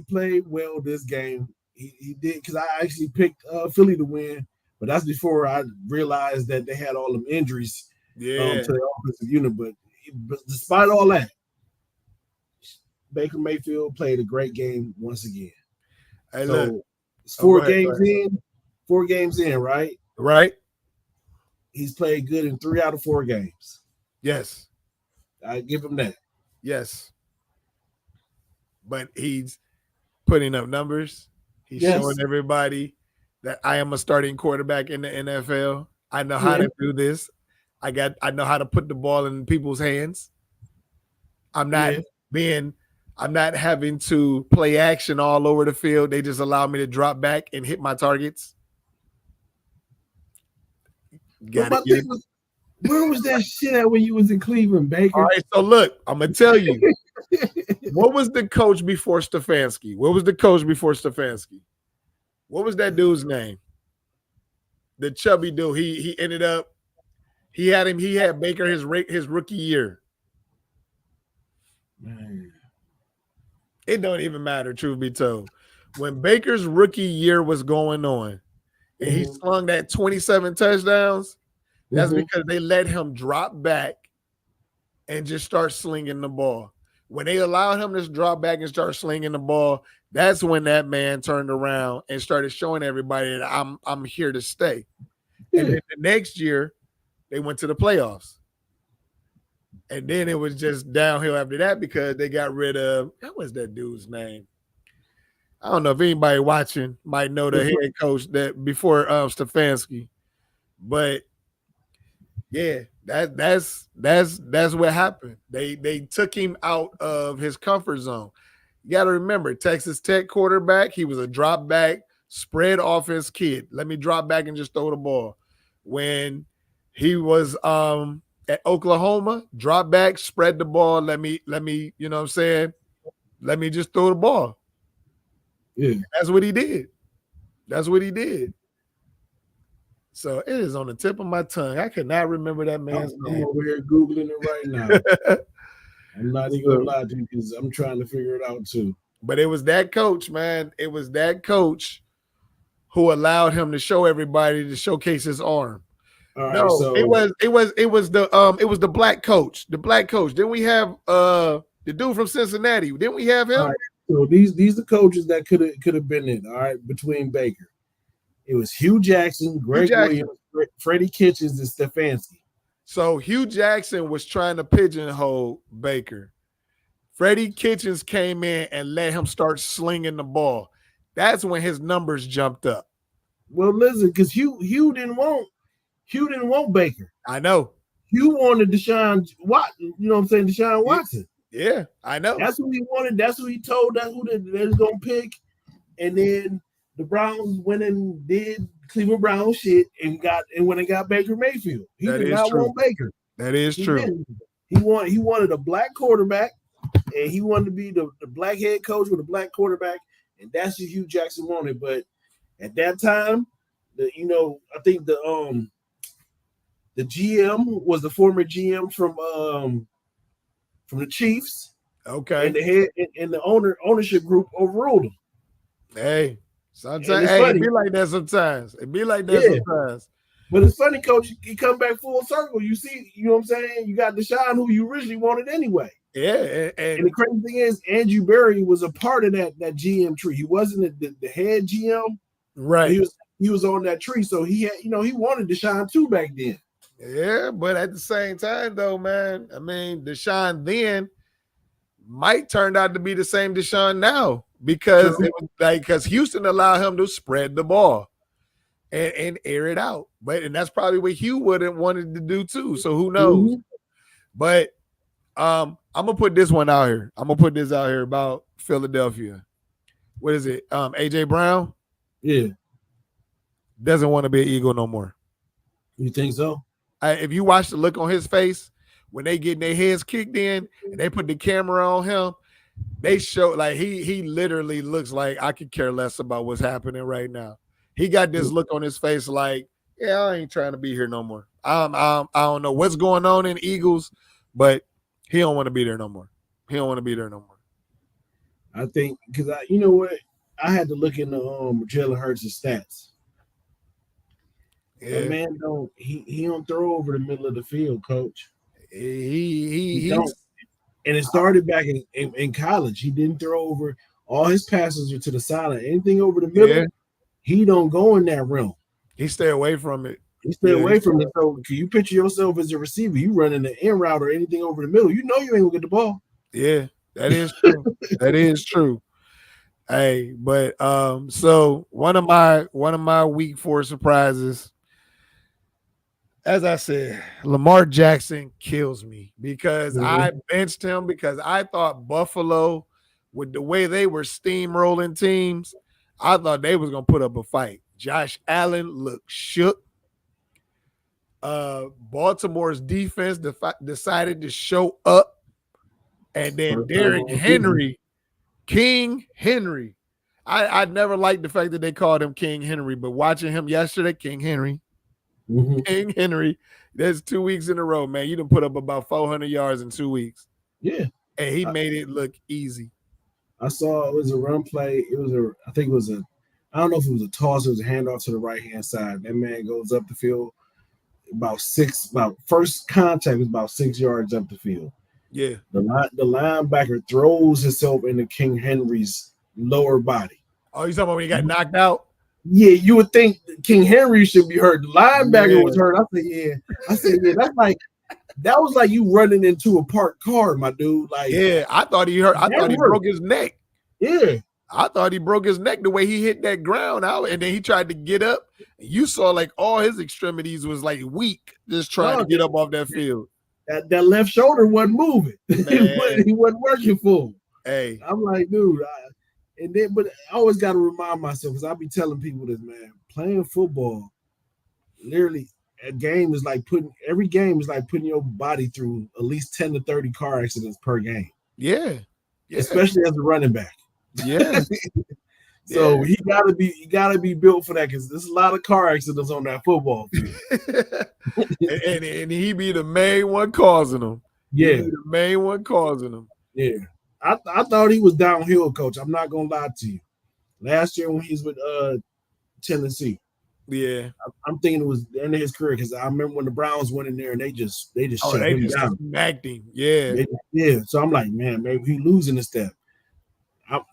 played well this game. He did, because I actually picked Philly to win, but that's before I realized that they had all them injuries to the offensive unit. But despite all that, Baker Mayfield played a great game once again. Hey, look. It's 4 games in, right? Right. He's played good in 3 out of 4 games. Yes. I give him that. Yes. But he's putting up numbers. He's showing everybody that I am a starting quarterback in the NFL. I know how to do this. I know how to put the ball in people's hands. I'm not having to play action all over the field. They just allow me to drop back and hit my targets. Where was that shit at when you was in Cleveland, Baker? All right, so look, I'm going to tell you. What was the coach before Stefanski? What was that dude's name? The chubby dude. He ended up, he had Baker his rookie year. Man. It don't even matter, truth be told. When Baker's rookie year was going on and he slung that 27 touchdowns, that's because they let him drop back and just start slinging the ball. When they allowed him to drop back and start slinging the ball, that's when that man turned around and started showing everybody that I'm here to stay. And then the next year, they went to the playoffs. And then it was just downhill after that because they got rid of, what was that dude's name? I don't know if anybody watching might know the head coach that before Stefanski. But yeah, that's what happened. They took him out of his comfort zone. You got to remember, Texas Tech quarterback, he was a drop back, spread offense kid. Let me drop back and just throw the ball. When he was at Oklahoma, drop back, spread the ball. Let me, you know what I'm saying? Let me just throw the ball. Yeah. That's what he did. So it is on the tip of my tongue. I cannot remember that man's I'm name. over here Googling it right now. I'm not even gonna lie to you because I'm trying to figure it out too. But it was that coach, man. It was that coach who allowed him to show everybody to showcase his arm. All right, No, so it was the black coach. The black coach. Then we have the dude from Cincinnati. Didn't we have him? All right, so these the coaches that could have been in. All right, between Baker, it was Hugh Jackson, Greg Williams, Freddie Kitchens, and Stefanski. So Hugh Jackson was trying to pigeonhole Baker. Freddie Kitchens came in and let him start slinging the ball. That's when his numbers jumped up. Well, listen, because Hugh didn't want Baker. I know. Hugh wanted Deshaun Watson. You know what I'm saying? Deshaun Watson. Yeah, I know. That's who he wanted. That's who he told. That's who they was gonna pick. And then the Browns went and did Cleveland Browns shit and when they got Baker Mayfield. He did not want Baker. That is true. He wanted a black quarterback, and he wanted to be the black head coach with a black quarterback, and that's what Hugh Jackson wanted. But at that time, I think the GM was the former GM from the Chiefs. Okay. And the head and the ownership group overruled him. Hey, sometimes it be like that sometimes. It be like that sometimes. But it's funny, Coach, you come back full circle. You see, you know what I'm saying? You got Deshaun, who you originally wanted anyway. Yeah. And the crazy thing is, Andrew Berry was a part of that GM tree. He wasn't the head GM. Right. He was on that tree. So he had, he wanted Deshaun too back then. Yeah, but at the same time, though, man, I mean, Deshaun then might turn out to be the same Deshaun now because Houston allowed him to spread the ball and air it out. And that's probably what Hugh wouldn't wanted to do too. So who knows? Mm-hmm. But I'm gonna put this one out here. I'm gonna put this out here about Philadelphia. What is it? AJ Brown? Yeah. Doesn't want to be an Eagle no more. You think so? If you watch the look on his face when they getting their heads kicked in and they put the camera on him, they show like he literally looks like I could care less about what's happening right now. He got this look on his face like, yeah, I ain't trying to be here no more. I don't know what's going on in Eagles, but he don't want to be there no more. He don't want to be there no more. I think because you know what, I had to look into Jalen Hurts' stats. Yeah. That man he don't throw over the middle of the field, Coach. He don't. And it started back in college. He didn't throw over. All his passes are to the side. Anything over the middle, he don't go in that realm. He stay away from it. He stay away from it. So can you picture yourself as a receiver? You running the end route or anything over the middle, you know you ain't gonna get the ball. Yeah, that is true. That is true. Hey, but so one of my week 4 surprises. As I said, Lamar Jackson kills me because I benched him because I thought Buffalo, with the way they were steamrolling teams, I thought they was going to put up a fight. Josh Allen looked shook. Baltimore's defense decided to show up. And then Derrick Henry, King Henry. I never liked the fact that they called him King Henry, but watching him yesterday, King Henry. Mm-hmm. King Henry, that's 2 weeks in a row, man. You done put up about 400 yards in 2 weeks. Yeah. And he made it look easy. I saw it was a run play. I don't know if it was a toss, it was a handoff to the right-hand side. That man goes up the field first contact was about 6 yards up the field. Yeah. The linebacker throws himself into King Henry's lower body. Oh, you talking about when he got knocked out? Yeah, you would think King Henry should be hurt. The linebacker was hurt. I said, that was like you running into a parked car, my dude. Like, yeah, I thought he hurt. I thought he broke his neck. Yeah. I thought he broke his neck the way he hit that ground out, and then he tried to get up. You saw like all his extremities was like weak, just trying to get up off that field. That left shoulder wasn't moving. He wasn't working for him. Hey, I'm like, dude. But I always got to remind myself, because I be telling people this, man, playing football, literally, every game is like putting your body through at least 10 to 30 car accidents per game. Yeah. Especially as a running back. Yeah. So he gotta be built for that because there's a lot of car accidents on that football field. and he be the main one causing them. Yeah, he be the main one causing them. Yeah. I thought he was downhill, coach. I'm not gonna lie to you. Last year when he's with Tennessee. Yeah. I'm thinking it was the end of his career because I remember when the Browns went in there and they just shut him down. Smacked him. Yeah. So I'm like, man, maybe he losing a step.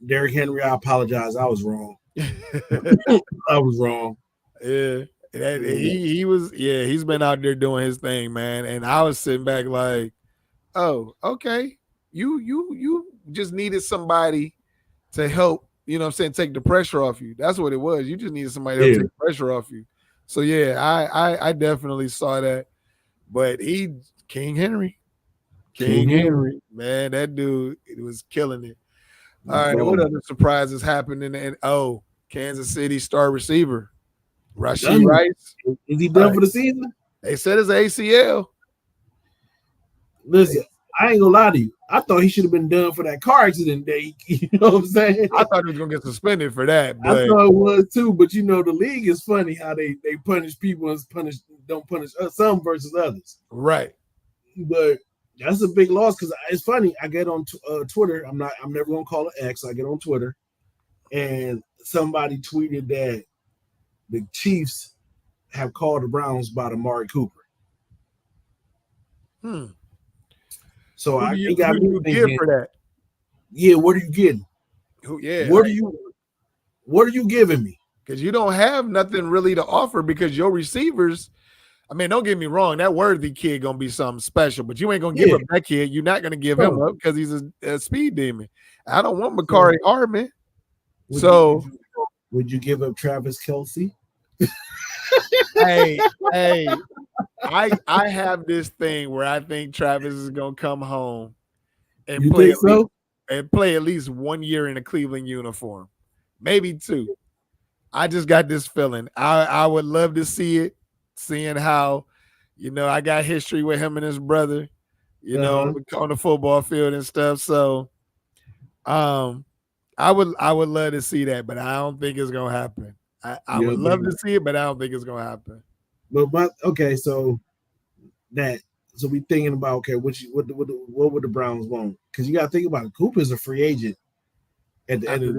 Derrick Henry, I apologize. I was wrong. I was wrong. Yeah. He's been out there doing his thing, man. And I was sitting back like, oh, okay. You just needed somebody to help, you know what I'm saying, take the pressure off you. That's what it was. You just needed somebody to take the pressure off you. So yeah, I definitely saw that. But King Henry, man, that dude, it was killing it. All right, what other surprises happened Kansas City star receiver Rashee Rice? Is he done for the season? They said it's ACL. Listen, I ain't gonna lie to you. I thought he should have been done for that car accident day. You know what I'm saying? I thought he was gonna get suspended for that. But I thought it was too. But you know, the league is funny how they punish people and don't punish some versus others. Right. But that's a big loss because it's funny. I get on Twitter. I'm never gonna call it X. I get on Twitter, and somebody tweeted that the Chiefs have called the Browns about Amari Cooper. So who do you get for that? Yeah, what are you getting? What are you giving me? Because you don't have nothing really to offer because your receivers. I mean, don't get me wrong. That Worthy kid gonna be something special, but you ain't gonna give up that kid. You're not gonna give him up because he's a speed demon. I don't want Mekari Hardman. Would you give up Travis Kelce? hey, I have this thing where I think Travis is gonna come home and play at least 1 year in a Cleveland uniform, maybe 2. I just got this feeling. I would love to see it, seeing how, I got history with him and his brother, on the football field and stuff. So, I would love to see that, but I don't think it's gonna happen. I would love to see it, but I don't think it's gonna happen. But so we thinking about what would the Browns want? Because you got to think about it. Cooper's a free agent at the end of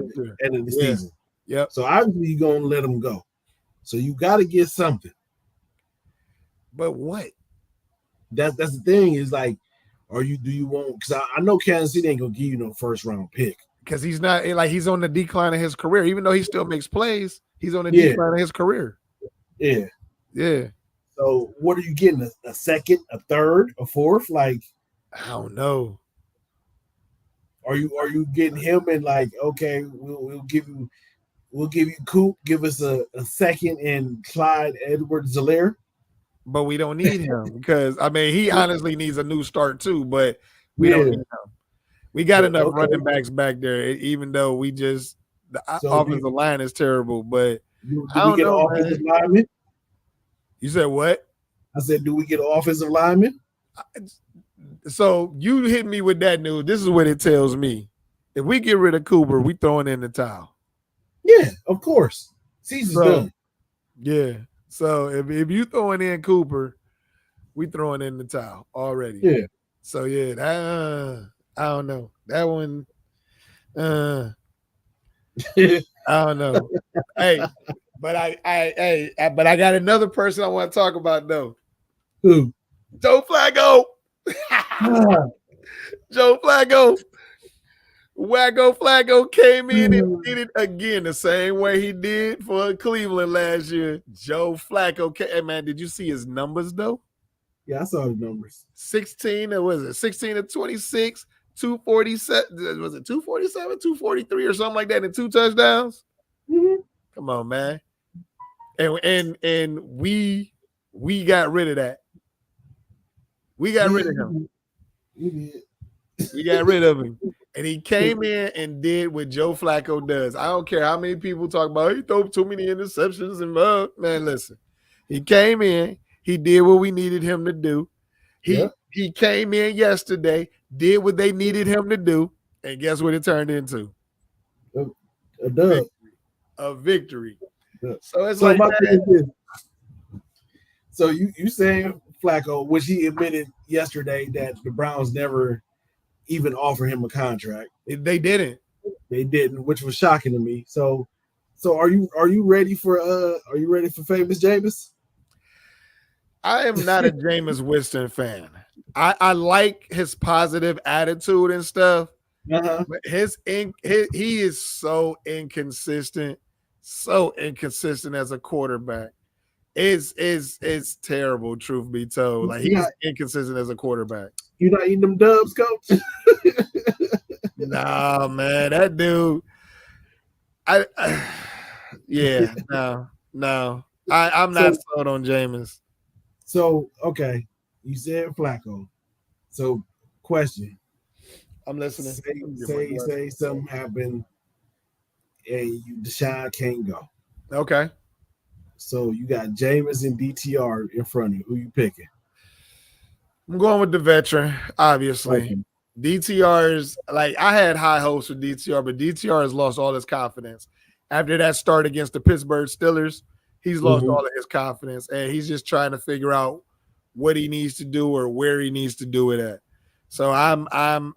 the season. Yep. So obviously you're gonna let him go. So you got to get something. But what? That's the thing is like, do you want? Because I know Kansas City ain't gonna give you no first round pick. Because he's not he's on the decline of his career. Even though he still makes plays, he's on the decline of his career. Yeah. Yeah. So what are you getting? A second, a third, a fourth? Like, I don't know. Are you getting him and like, okay, we'll give you Coop, give us a second and Clyde Edwards-Helaire? But we don't need him because he honestly needs a new start too, but we don't need him. We got enough running backs back there, even though the offensive line is terrible. But do we get an offensive lineman? You said what? I said, do we get an offensive lineman? So you hit me with that news. This is what it tells me. If we get rid of Cooper, we throwing in the towel. Yeah, of course. Season's done. Yeah. So if you throwing in Cooper, we throwing in the towel already. Yeah. So yeah, I don't know. That one, I don't know. Hey, but I got another person I want to talk about though. Who? Joe Flacco. Joe Flacco. Wacko Flacco came in and did it again the same way he did for Cleveland last year. Joe Flacco. Hey, man, did you see his numbers though? Yeah, I saw the numbers. 16 to 26. 247, was it 247, 243 or something like that in 2 touchdowns? Mm-hmm. Come on, man. And we got rid of that. We got rid of him. We got rid of him. And he came in and did what Joe Flacco does. I don't care how many people talk about he threw too many interceptions and man, listen. He came in, he did what we needed him to do. He came in yesterday, did what they needed him to do, and guess what it turned into? A dub. a victory. Yeah. So it's So like my thing is this. So you saying Flacco, which he admitted yesterday that the Browns never even offered him a contract. they didn't. They didn't, which was shocking to me. So are you ready for famous Jameis? I am not a Jameis Winston fan. I like his positive attitude and stuff, but he is so inconsistent as a quarterback. It's terrible, truth be told. Like he's inconsistent as a quarterback. You not eating them dubs, coach? Nah, man, that dude. No. I'm not sold on Jameis. So okay, you said Flacco. So question. I'm listening. Say something happened and Deshaun can't go. Okay. So you got Jameis and DTR in front of you. Who you picking? I'm going with the veteran, obviously. Okay. DTR's like I had high hopes for DTR, but DTR has lost all his confidence. After that start against the Pittsburgh Steelers, he's lost all of his confidence, and he's just trying to figure out what he needs to do or where he needs to do it at. So I'm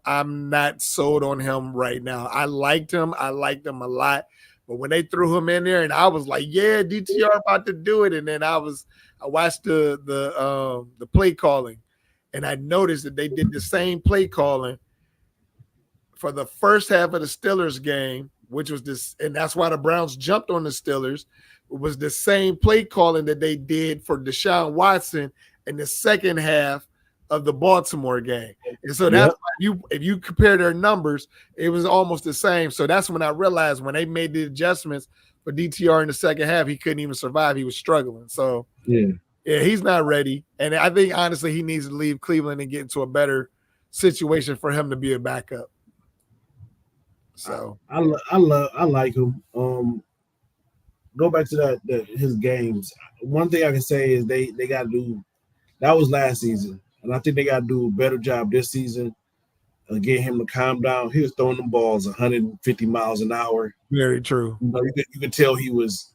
not sold on him right now. I liked him a lot, but when they threw him in there, and I was like, yeah, DTR about to do it, and then I watched the play calling, and I noticed that they did the same play calling for the first half of the Steelers game, which was this, and that's why the Browns jumped on the Steelers. It was the same play calling that they did for Deshaun Watson in the second half of the Baltimore game. And so that's why if you compare their numbers, it was almost the same. So that's when I realized when they made the adjustments for DTR in the second half, he couldn't even survive. He was struggling. So yeah, he's not ready. And I think honestly he needs to leave Cleveland and get into a better situation for him to be a backup. So I like him. Go back to his games. One thing I can say is they got to do. That was last season, and I think they got to do a better job this season. Get him to calm down. He was throwing them balls 150 miles an hour. Very true. You could tell he was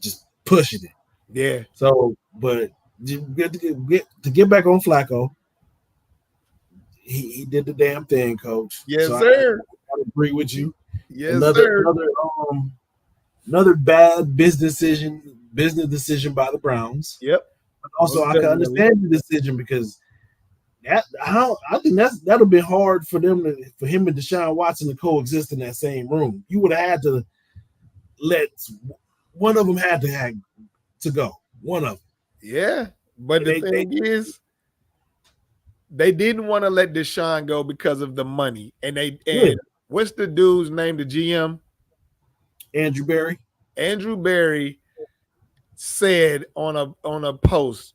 just pushing it. Yeah. So, but to get back on Flacco, he did the damn thing, coach. Yes, so sir. I agree with you. Yes, sir. Another bad business decision by the Browns. Yep. But also, I can understand the decision because I think that'll be hard for him and Deshaun Watson to coexist in that same room. You would have had to let one of them to go. One of them. Yeah, but the thing is, they didn't want to let Deshaun go because of the money, and what's the dude's name? The GM, Andrew Berry. Andrew Berry said on a post,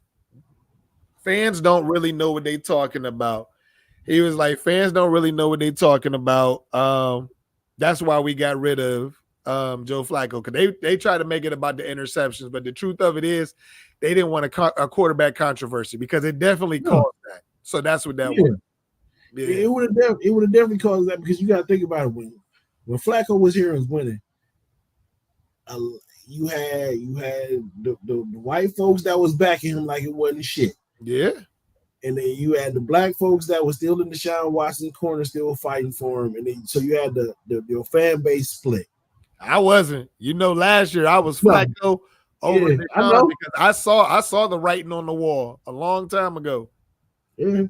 fans don't really know what they're talking about. He was like, fans don't really know what they're talking about. That's why we got rid of Joe Flacco, because they try to make it about the interceptions, but the truth of it is they didn't want a quarterback controversy because it definitely caused that. So that's what that was. Yeah. It would have definitely caused that because you got to think about it when Flacco was here and was winning. You had the white folks that was backing him like it wasn't shit. Yeah. And then you had the black folks that was still in the Deshaun Watson corner, still fighting for him. And then so you had your fan base split. I wasn't. Last year I was Flacco over Deshaun because I saw the writing on the wall a long time ago. Yeah.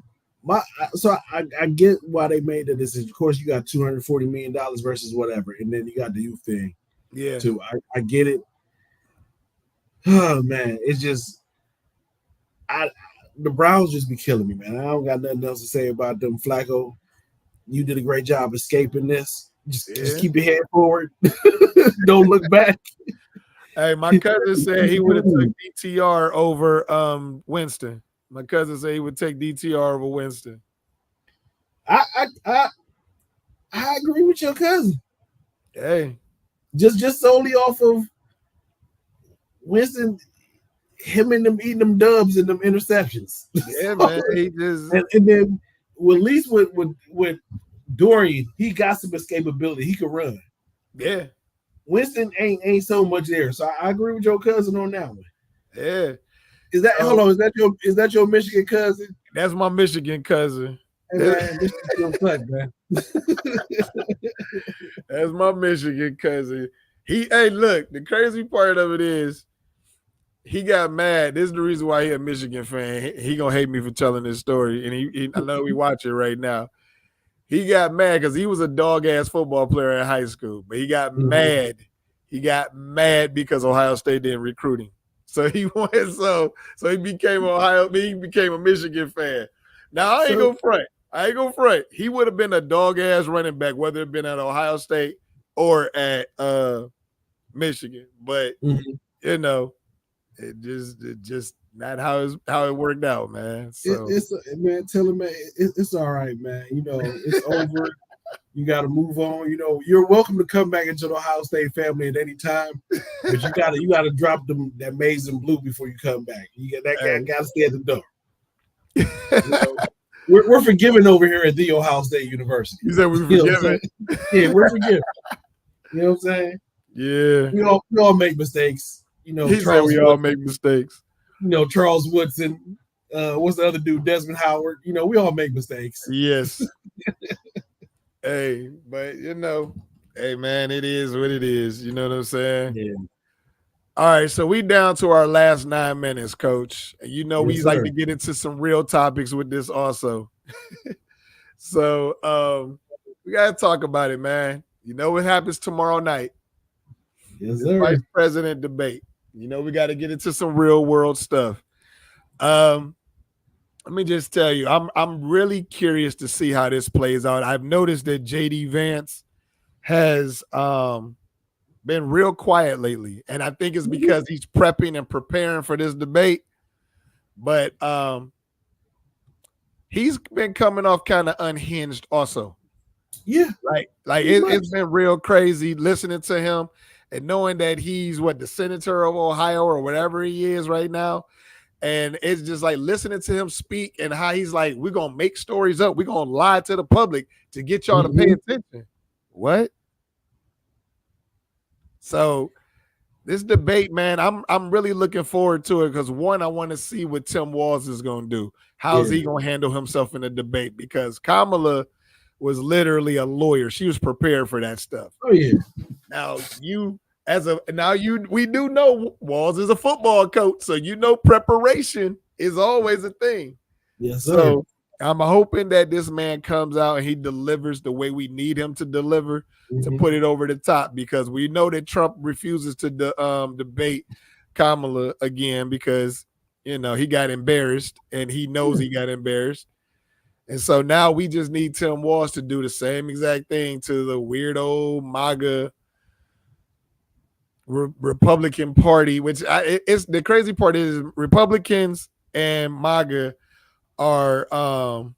So I get why they made the decision. Of course, you got $240 million versus whatever, and then you got the youth thing. Yeah. Too. I get it. Oh man, it's just the Browns just be killing me, man. I don't got nothing else to say about them. Flacco, you did a great job escaping this. Just keep your head forward. Don't look back. Hey, my cousin said he would have took DTR over Winston. My cousin said he would take DTR over Winston. I agree with your cousin. Hey. Just solely off of Winston, him and them eating them dubs and them interceptions. Yeah, man. He just and then at least with Dorian, he got some escapability. He could run. Yeah. Winston ain't so much there. So I agree with your cousin on that one. Yeah. Is that hold on? Is that your Michigan cousin? That's my Michigan cousin. Hey man, Michigan still suck, man. That's my Michigan cousin. Hey, look, the crazy part of it is he got mad. This is the reason why he a Michigan fan. He gonna hate me for telling this story, and I know we watch it right now. He got mad because he was a dog ass football player in high school, but he got mad. He got mad because Ohio State didn't recruit him. So he went so he became he became a Michigan fan. Now I ain't gonna front. He would have been a dog ass running back, whether it been at Ohio State or at Michigan. But you know, it just not how it worked out, man. So man, tell him, man, it's all right, man. You know, it's over. You got to move on. You know, you're welcome to come back into the Ohio State family at any time, but you gotta drop that maize and blue before you come back. That guy got to stay at the door. You know, we're forgiving over here at the Ohio State University. You said we're forgiving? Yeah, we're forgiving. You know what I'm saying? Yeah. We all make mistakes. You know, he said we all make mistakes. You know, Charles Woodson. What's the other dude? Desmond Howard. You know, we all make mistakes. Yes. Hey, but you know, hey man, it is what it is. You know what I'm saying? Yeah. All right, so we down to our last 9 minutes, Coach. You know, we like to get into some real topics with this also. So we gotta talk about it, man. You know what happens tomorrow night? Yes, sir. Vice President debate. You know, we got to get into some real world stuff. Let me just tell you, I'm really curious to see how this plays out. I've noticed that JD Vance has been real quiet lately, and I think it's because he's prepping and preparing for this debate. But he's been coming off kind of unhinged also. Yeah. Like it's been real crazy listening to him and knowing that he's the senator of Ohio or whatever he is right now. And it's just like listening to him speak and how he's like, we're going to make stories up. We're going to lie to the public to get y'all to pay attention. What? So this debate, man, I'm really looking forward to it because one, I want to see what Tim Walz is going to do. How's he going to handle himself in the debate? Because Kamala was literally a lawyer. She was prepared for that stuff. Oh yeah. Now we do know Walz is a football coach, so you know preparation is always a thing. Yes, sir. So I'm hoping that this man comes out and he delivers the way we need him to deliver to put it over the top, because we know that Trump refuses to debate Kamala again because he got embarrassed and he knows he got embarrassed. And so now we just need Tim Walz to do the same exact thing to the weirdo MAGA Republican Party, which it's the crazy part is Republicans and MAGA are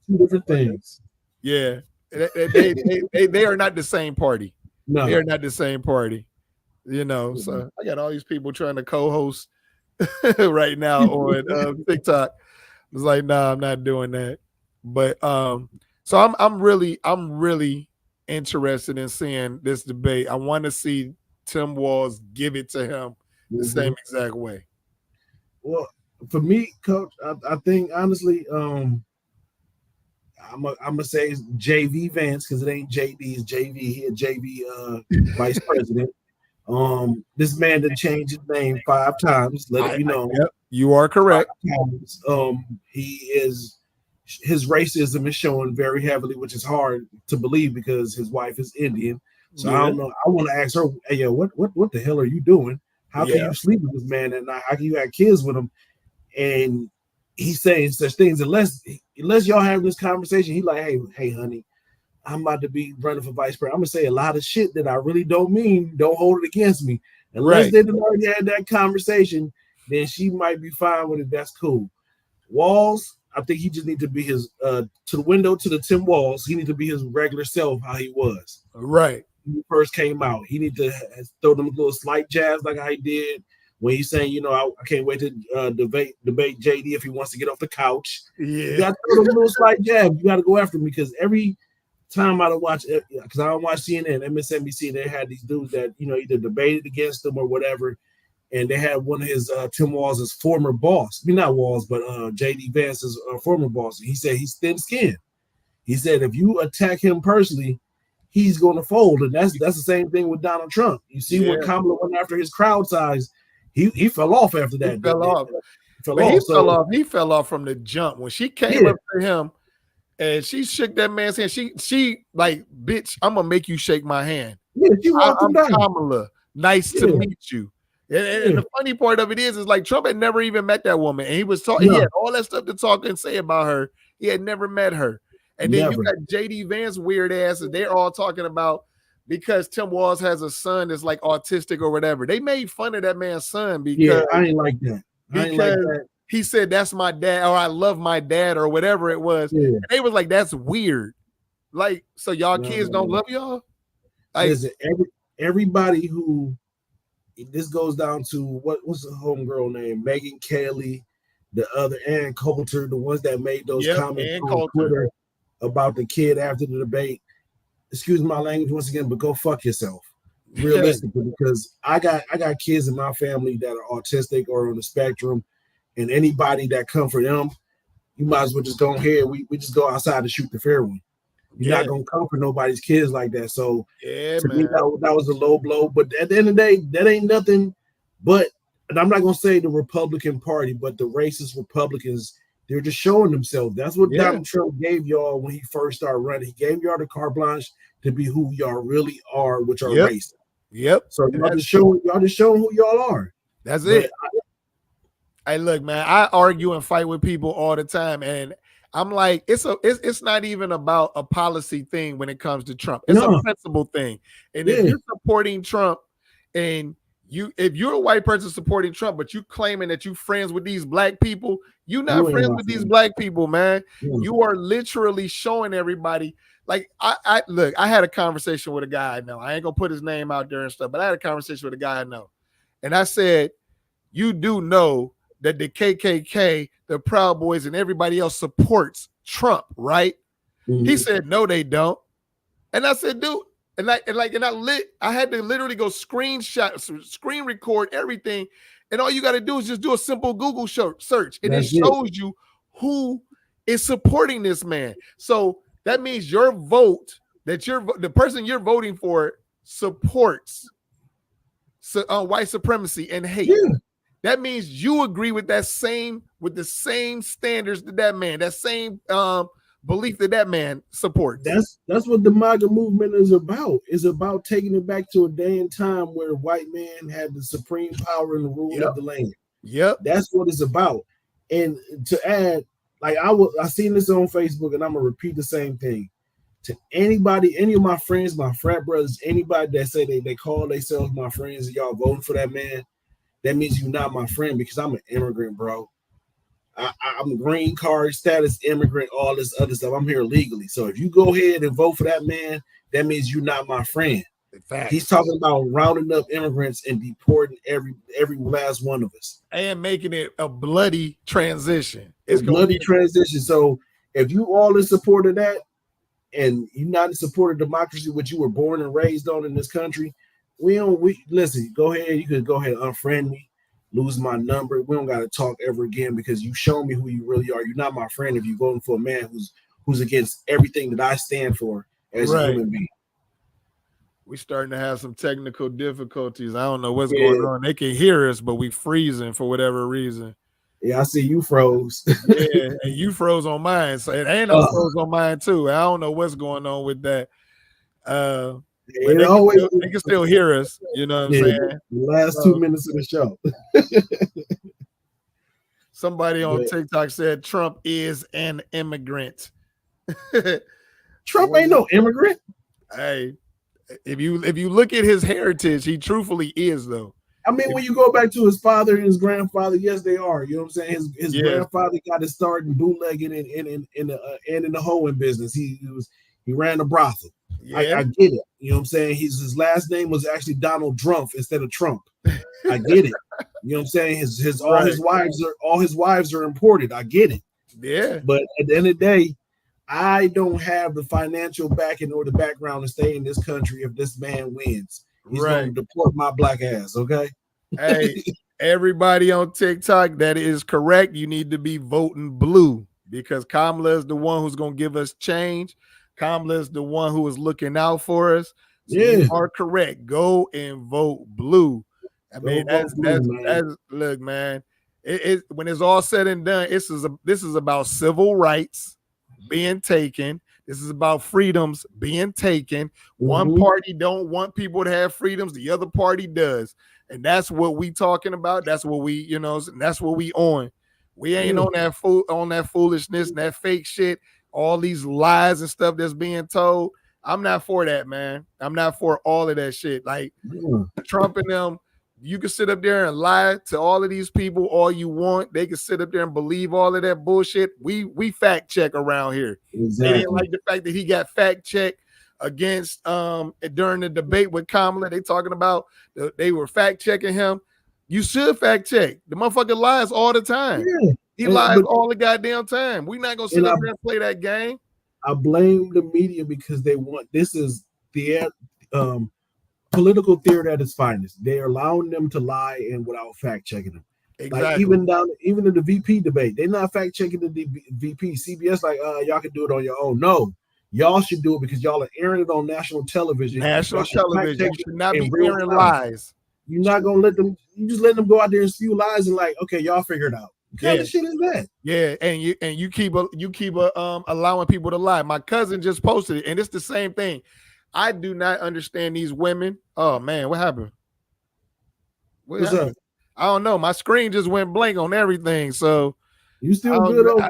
two different things. Yeah, they are not the same party. No, they are not the same party. So I got all these people trying to co-host right now on TikTok. It's like, nah, I'm not doing that. But so I'm really interested in seeing this debate. I want to see Tim Walz give it to him the same exact way. Well, for me, Coach, I think honestly, I'm gonna say it's JV Vance because it ain't JD, it's JV. He a JV vice president. This man done changed his name 5 times. Let it be known. Yep, you are correct. His racism is showing very heavily, which is hard to believe because his wife is Indian. So I don't know. I want to ask her, hey, yo, what the hell are you doing? How can you sleep with this man and how can you have kids with him? And he's saying such things unless y'all have this conversation. He like, hey, honey, I'm about to be running for vice president. I'm gonna say a lot of shit that I really don't mean. Don't hold it against me. Unless they already had that conversation, then she might be fine with it. That's cool. Walz, I think he just needs to be his to the window to the Tim Walz. He needs to be his regular self, how he was. Right. When he first came out, he need to throw them little slight jabs like how he did when he's saying, I can't wait to debate JD if he wants to get off the couch. Yeah. You got to throw them little slight jabs. You got to go after him because every time out to watch it because I don't watch CNN, MSNBC. They had these dudes that either debated against them or whatever, and they had one of his Tim Walz's former boss. I mean, not Walz, but JD Vance's former boss. He said he's thin-skinned. He said if you attack him personally, he's going to fold, and that's the same thing with Donald Trump. You see when Kamala went after his crowd size, he fell off after that. He fell off from the jump when she came up to him and she shook that man's hand. She like, bitch, I'm gonna make you shake my hand. Yeah, I'm Kamala. Nice to meet you. And the funny part of it is like Trump had never even met that woman, and he was talking. He had all that stuff to talk and say about her. He had never met her. And then you got JD Vance weird ass, and they're all talking about because Tim Walz has a son that's like autistic or whatever. They made fun of that man's son because I ain't like that. He said that's my dad, or I love my dad, or whatever it was. Yeah. And they was like, that's weird. Like, so y'all kids don't love y'all? Like, listen, everybody who this goes down to what's the homegirl name? Megan Kelly, the other Ann Coulter, the ones that made those comments on Twitter about the kid after the debate. Excuse my language once again, but go fuck yourself. Realistically, because I got kids in my family that are autistic or on the spectrum, and anybody that come for them, you might as well just go ahead. We just go outside to shoot the fair one. You're not gonna come for nobody's kids like that. So to me, that was a low blow. But at the end of the day, that ain't nothing but, and I'm not gonna say the Republican Party, but the racist Republicans. They're just showing themselves. That's what Donald Trump gave y'all when he first started running. He gave y'all the carte blanche to be who y'all really are, which are racist. Yep. So y'all just showing who y'all are. That's it. Hey, look, man, I argue and fight with people all the time, and I'm like, it's not even about a policy thing when it comes to Trump. It's a principle thing. And if you're supporting Trump and if you're a white person supporting Trump, but you claiming that you friends with these black people, you're not friends with these black people, man. You are literally showing everybody. Like, I had a conversation with a guy I know. I ain't gonna put his name out there and stuff, but I had a conversation with a guy I know. And I said, you do know that the KKK, the Proud Boys, and everybody else supports Trump, right? Mm-hmm. He said, no, they don't. And I said, dude, I had to literally go screen record everything. And all you got to do is just do a simple Google search. And it shows you who is supporting this man. So that means your vote, the person you're voting for supports white supremacy and hate. Yeah. That means you agree with the same standards that man, that same belief that man supports. That's what the MAGA movement is about. It's about taking it back to a day and time where white man had the supreme power and the rule of the land. Yep. That's what it's about. And to add, like I seen this on Facebook, and I'm gonna repeat the same thing. To anybody, any of my friends, my frat brothers, anybody that say they call themselves my friends and y'all voting for that man, that means you're not my friend because I'm an immigrant, bro. I'm a green card status immigrant, all this other stuff. I'm here legally. So if you go ahead and vote for that man, that means you're not my friend. He's talking about rounding up immigrants and deporting every last one of us. And making it a bloody transition. It's a bloody transition. So if you all in support of that and you're not in support of democracy, which you were born and raised on in this country, listen, go ahead. You could go ahead and unfriend me, lose my number. We don't got to talk ever again because you show me who you really are. You're not my friend if you're voting for a man who's against everything that I stand for as a human being. We're starting to have some technical difficulties. I don't know what's going on. They can hear us, but we freezing for whatever reason. Yeah, I see you froze. Yeah, and you froze on mine. So it ain't no froze on mine too. I don't know what's going on with that. They can still hear us. You know what I'm saying? The last 2 minutes of the show. Somebody on TikTok said Trump is an immigrant. Trump ain't no immigrant. Hey, if you look at his heritage, he truthfully is, though. I mean, when you go back to his father and his grandfather, yes, they are. You know what I'm saying? His grandfather got his start in bootlegging and in the hoeing business. He ran a brothel. Yeah. I get it. You know what I'm saying? His last name was actually Donald Trump instead of Trump. I get it. You know what I'm saying? All his wives are imported. I get it. Yeah. But at the end of the day, I don't have the financial backing or the background to stay in this country if this man wins. He's going to deport my black ass, okay? Hey, everybody on TikTok, that is correct. You need to be voting blue because Kamala is the one who's going to give us change. Kamala is the one who is looking out for us. So you are correct. Go and vote blue. I mean, that's look, man. It when it's all said and done, this is about civil rights being taken. This is about freedoms being taken. One party don't want people to have freedoms, the other party does. And that's what we talking about. That's what we, that's what we on. We ain't on that foolishness and that fake shit, all these lies and stuff that's being told. I'm not for that, man. I'm not for all of that shit. Like Trump and them, you can sit up there and lie to all of these people all you want. They can sit up there and believe all of that bullshit. We fact check around here. Exactly. They didn't like the fact that he got fact checked against during the debate with Kamala. They talking about they were fact checking him. You should fact check. The motherfucker lies all the time. Yeah. He lies all the goddamn time. We're not gonna sit up there and play that game. I blame the media because they want this is the political theater at its finest. They're allowing them to lie and without fact checking them. Exactly. Like even in the VP debate, they're not fact checking the VP. CBS like y'all can do it on your own. No, y'all should do it because y'all are airing it on national television. National television. You should not be airing lies. You're not gonna let them. You just let them go out there and spew lies and like, okay, y'all figure it out. What kind of shit is that? Yeah, and you keep allowing people to lie. My cousin just posted it, and it's the same thing. I do not understand these women. Oh man, what happened? What's up? I don't know. My screen just went blank on everything. So you still good over?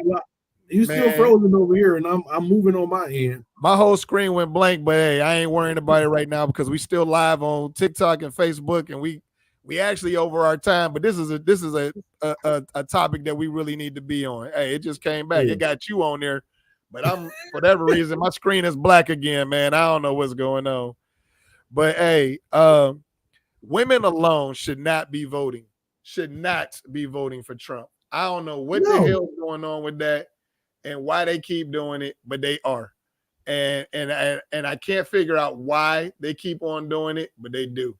You still frozen over here, and I'm moving on my end. My whole screen went blank, but hey, I ain't worrying about it right now because we still live on TikTok and Facebook, and we actually over our time. But this is a topic that we really need to be on. Hey, it just came back. Yeah. It got you on there. But for whatever reason, my screen is black again, man. I don't know what's going on. But hey, women alone should not be voting for Trump. I don't know what the hell is going on with that and why they keep doing it, but they are. And I can't figure out why they keep on doing it, but they do.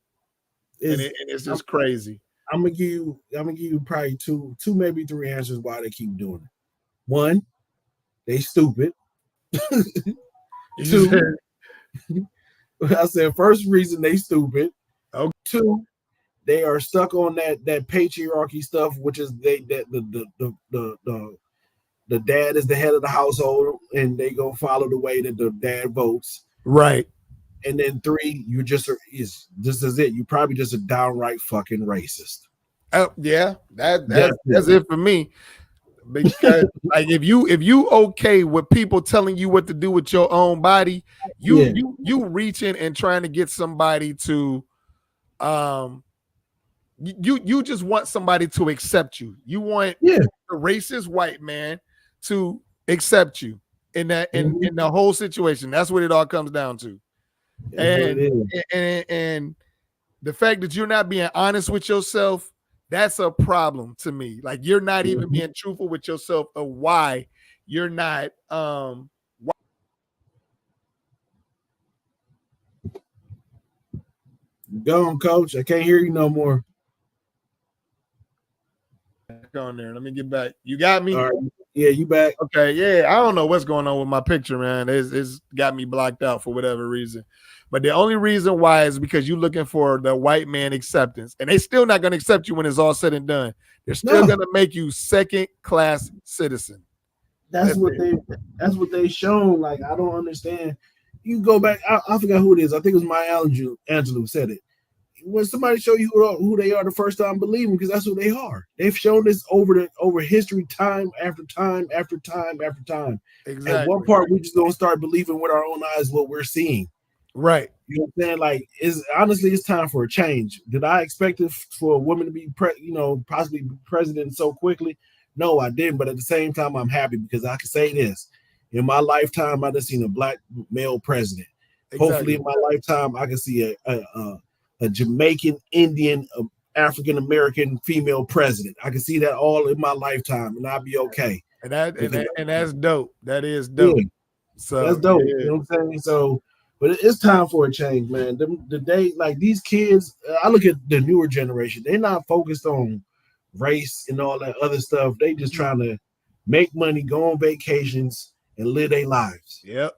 And it's just crazy. I'm gonna give you probably two, maybe three answers why they keep doing it. One, they stupid. Two, I said first reason they stupid. Okay. Two, they are stuck on that patriarchy stuff, which is the dad is the head of the household, and they gonna follow the way that the dad votes. Right. And then three, you this is it. You probably just a downright fucking racist. Yeah, that's it for me. Because like if you okay with people telling you what to do with your own body, you reaching and trying to get somebody to you just want somebody to accept you. You want a racist white man to accept you in that in the whole situation. That's what it all comes down to. And the fact that you're not being honest with yourself, that's a problem to me. Like you're not even being truthful with yourself of why you're not Go on, coach. I can't hear you no more. On there. Let me get back. You got me? All right. Yeah, you back. Okay, yeah. I don't know what's going on with my picture, man. It's got me blocked out for whatever reason. But the only reason why is because you're looking for the white man acceptance. And they're still not going to accept you when it's all said and done. They're still going to make you second-class citizen. That's what they shown. Like, I don't understand. You go back, I forgot who it is. I think it was Maya Angelou who said it. When somebody show you who they are the first time, believe them, because that's who they are. They've shown this over history, time after time after time after time. Exactly. At one part, we just gonna start believing with our own eyes what we're seeing. Right. You know what I'm saying? Like, honestly, it's time for a change. Did I expect it for a woman to be, possibly president so quickly? No, I didn't. But at the same time, I'm happy because I can say this: in my lifetime, I've seen a black male president. Exactly. Hopefully, in my lifetime, I can see a Jamaican, Indian, African American female president. I can see that all in my lifetime, and I'll be okay. And that's dope. That is dope. So That's dope. yeah. You know what I'm saying? So, but it's time for a change, man. The day, like these kids, I look at the newer generation. They're not focused on race and all that other stuff. They just trying to make money, go on vacations, and live their lives. Yep.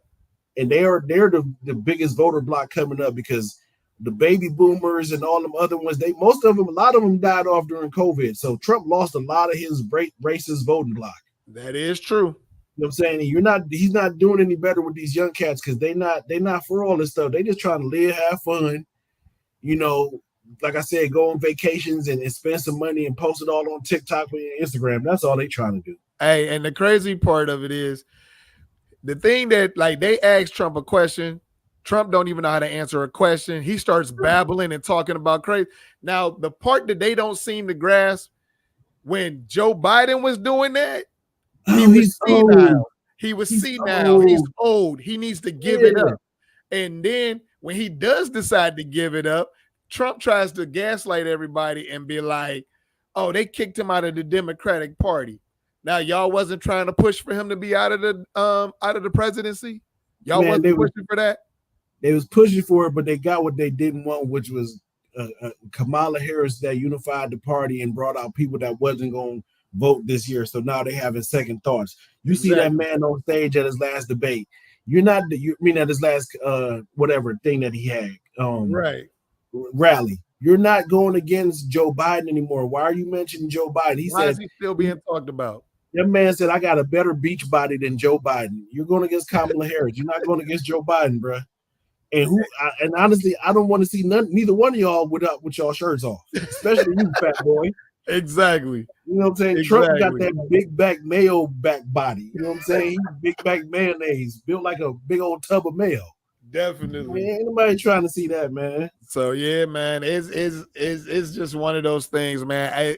And they're the biggest voter block coming up because the baby boomers and all them other ones, a lot of them died off during COVID. So Trump lost a lot of his racist voting block. That is true. You know what I'm saying? He's not doing any better with these young cats because they're not for all this stuff. They just trying to live, have fun, you know, like I said, go on vacations and spend some money and post it all on TikTok and Instagram. That's all they trying to do. Hey, and the crazy part of it is the thing that like they asked Trump a question. Trump don't even know how to answer a question. He starts babbling and talking about crazy. Now, the part that they don't seem to grasp, when Joe Biden was doing that, he was senile. He was senile. He's old. He needs to give it up. And then when he does decide to give it up, Trump tries to gaslight everybody and be like, oh, they kicked him out of the Democratic Party. Now, y'all wasn't trying to push for him to be out of the presidency? Y'all wasn't pushing for that? They was pushing for it, but they got what they didn't want, which was Kamala Harris that unified the party and brought out people that wasn't going to vote this year. So now they having second thoughts. You see that man on stage at his last debate. At his last whatever thing that he had rally. You're not going against Joe Biden anymore. Why are you mentioning Joe Biden? Why is he still being talked about? That man said, I got a better beach body than Joe Biden. You're going against Kamala Harris. You're not going against Joe Biden, bro. And honestly, I don't want to see neither one of y'all with y'all shirts off, especially you, fat boy. Exactly. You know what I'm saying? Exactly. Trump got that big back mayo back body. You know what I'm saying? He's big back mayonnaise, built like a big old tub of mayo. Definitely. Man, ain't nobody trying to see that, man. So yeah, man, it's just one of those things, man.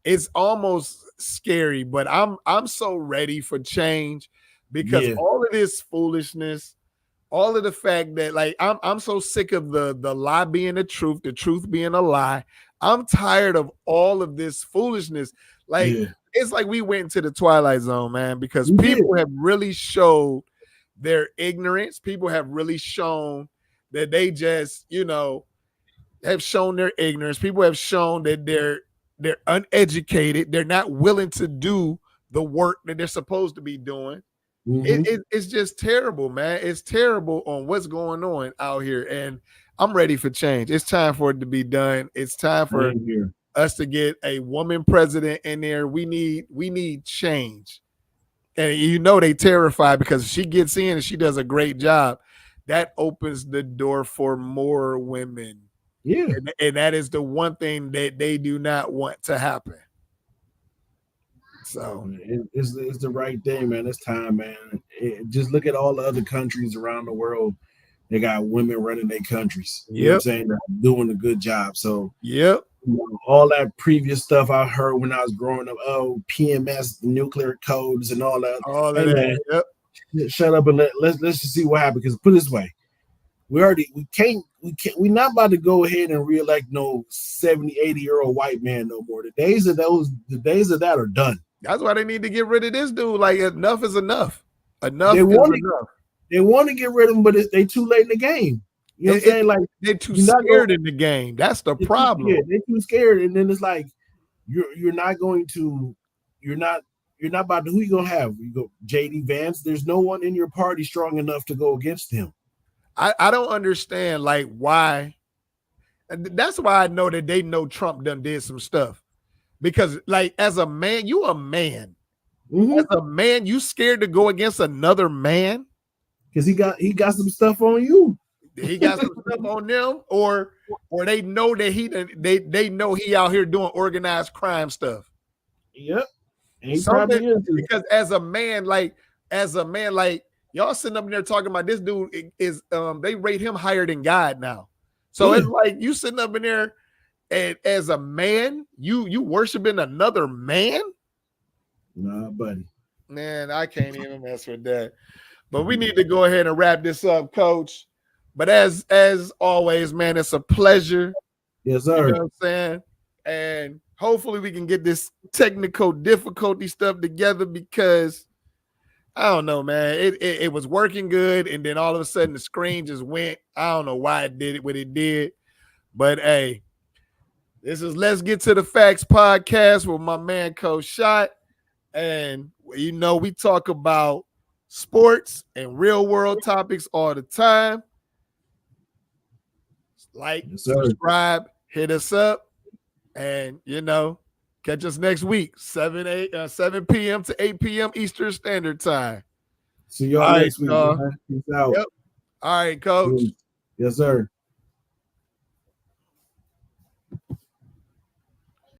It's almost scary, but I'm so ready for change because all of this foolishness, all of the fact that like I'm so sick of the lie being the truth being a lie. I'm tired of all of this foolishness. Like it's like we went into the Twilight Zone, man, because people have really showed their ignorance. People have really shown that they just, have shown their ignorance. People have shown that they're uneducated. They're not willing to do the work that they're supposed to be doing. It's just terrible, man. It's terrible on what's going on out here. And I'm ready for change. It's time for it to be done. It's time for us to get a woman president in there. We need change. And they terrified because if she gets in and she does a great job, that opens the door for more women. Yeah. And that is the one thing that they do not want to happen. So it's the right thing, man. It's time, man. Just look at all the other countries around the world. They got women running their countries. You know what I'm saying? They're doing a good job. So all that previous stuff I heard when I was growing up, PMS, the nuclear codes and all that. Man, shut up and let's just see what happens. Because put it this way, we're not about to go ahead and reelect no 70, 80-year-old white man no more. The days of that are done. That's why they need to get rid of this dude. Like enough is enough. Enough is enough. They want to get rid of him, but they too late in the game. You know what I'm saying? Like they're too scared in the game. That's the problem. They're too scared, and then it's like you're not about to. Who you gonna have? You go JD Vance. There's no one in your party strong enough to go against him. I don't understand like why. And that's why I know that they know Trump done did some stuff. Because like as a man, you a man. As a man, you scared to go against another man? Because he got some stuff on you. He got some stuff on them, or they know that they know he out here doing organized crime stuff. Yep. Because as a man, like y'all sitting up there talking about this dude is they rate him higher than God now. So it's like you sitting up in there and as a man, you worshiping another man? Nah, buddy. Man, I can't even mess with that. But we need to go ahead and wrap this up, Coach. But as always, man, it's a pleasure. Yes, sir. You know what I'm saying? And hopefully we can get this technical difficulty stuff together because I don't know, man. It was working good, and then all of a sudden the screen just went. I don't know why it did it what it did, but hey, this is Let's Get to the Facts podcast with my man Coach Shot, and we talk about sports and real world topics all the time. Like, Yes, sir. subscribe, hit us up, and catch us next week, 7 p.m. to 8 p.m. Eastern Standard Time. See y'all All next right, week. Peace out. Yep. All right, Coach. Yes, sir.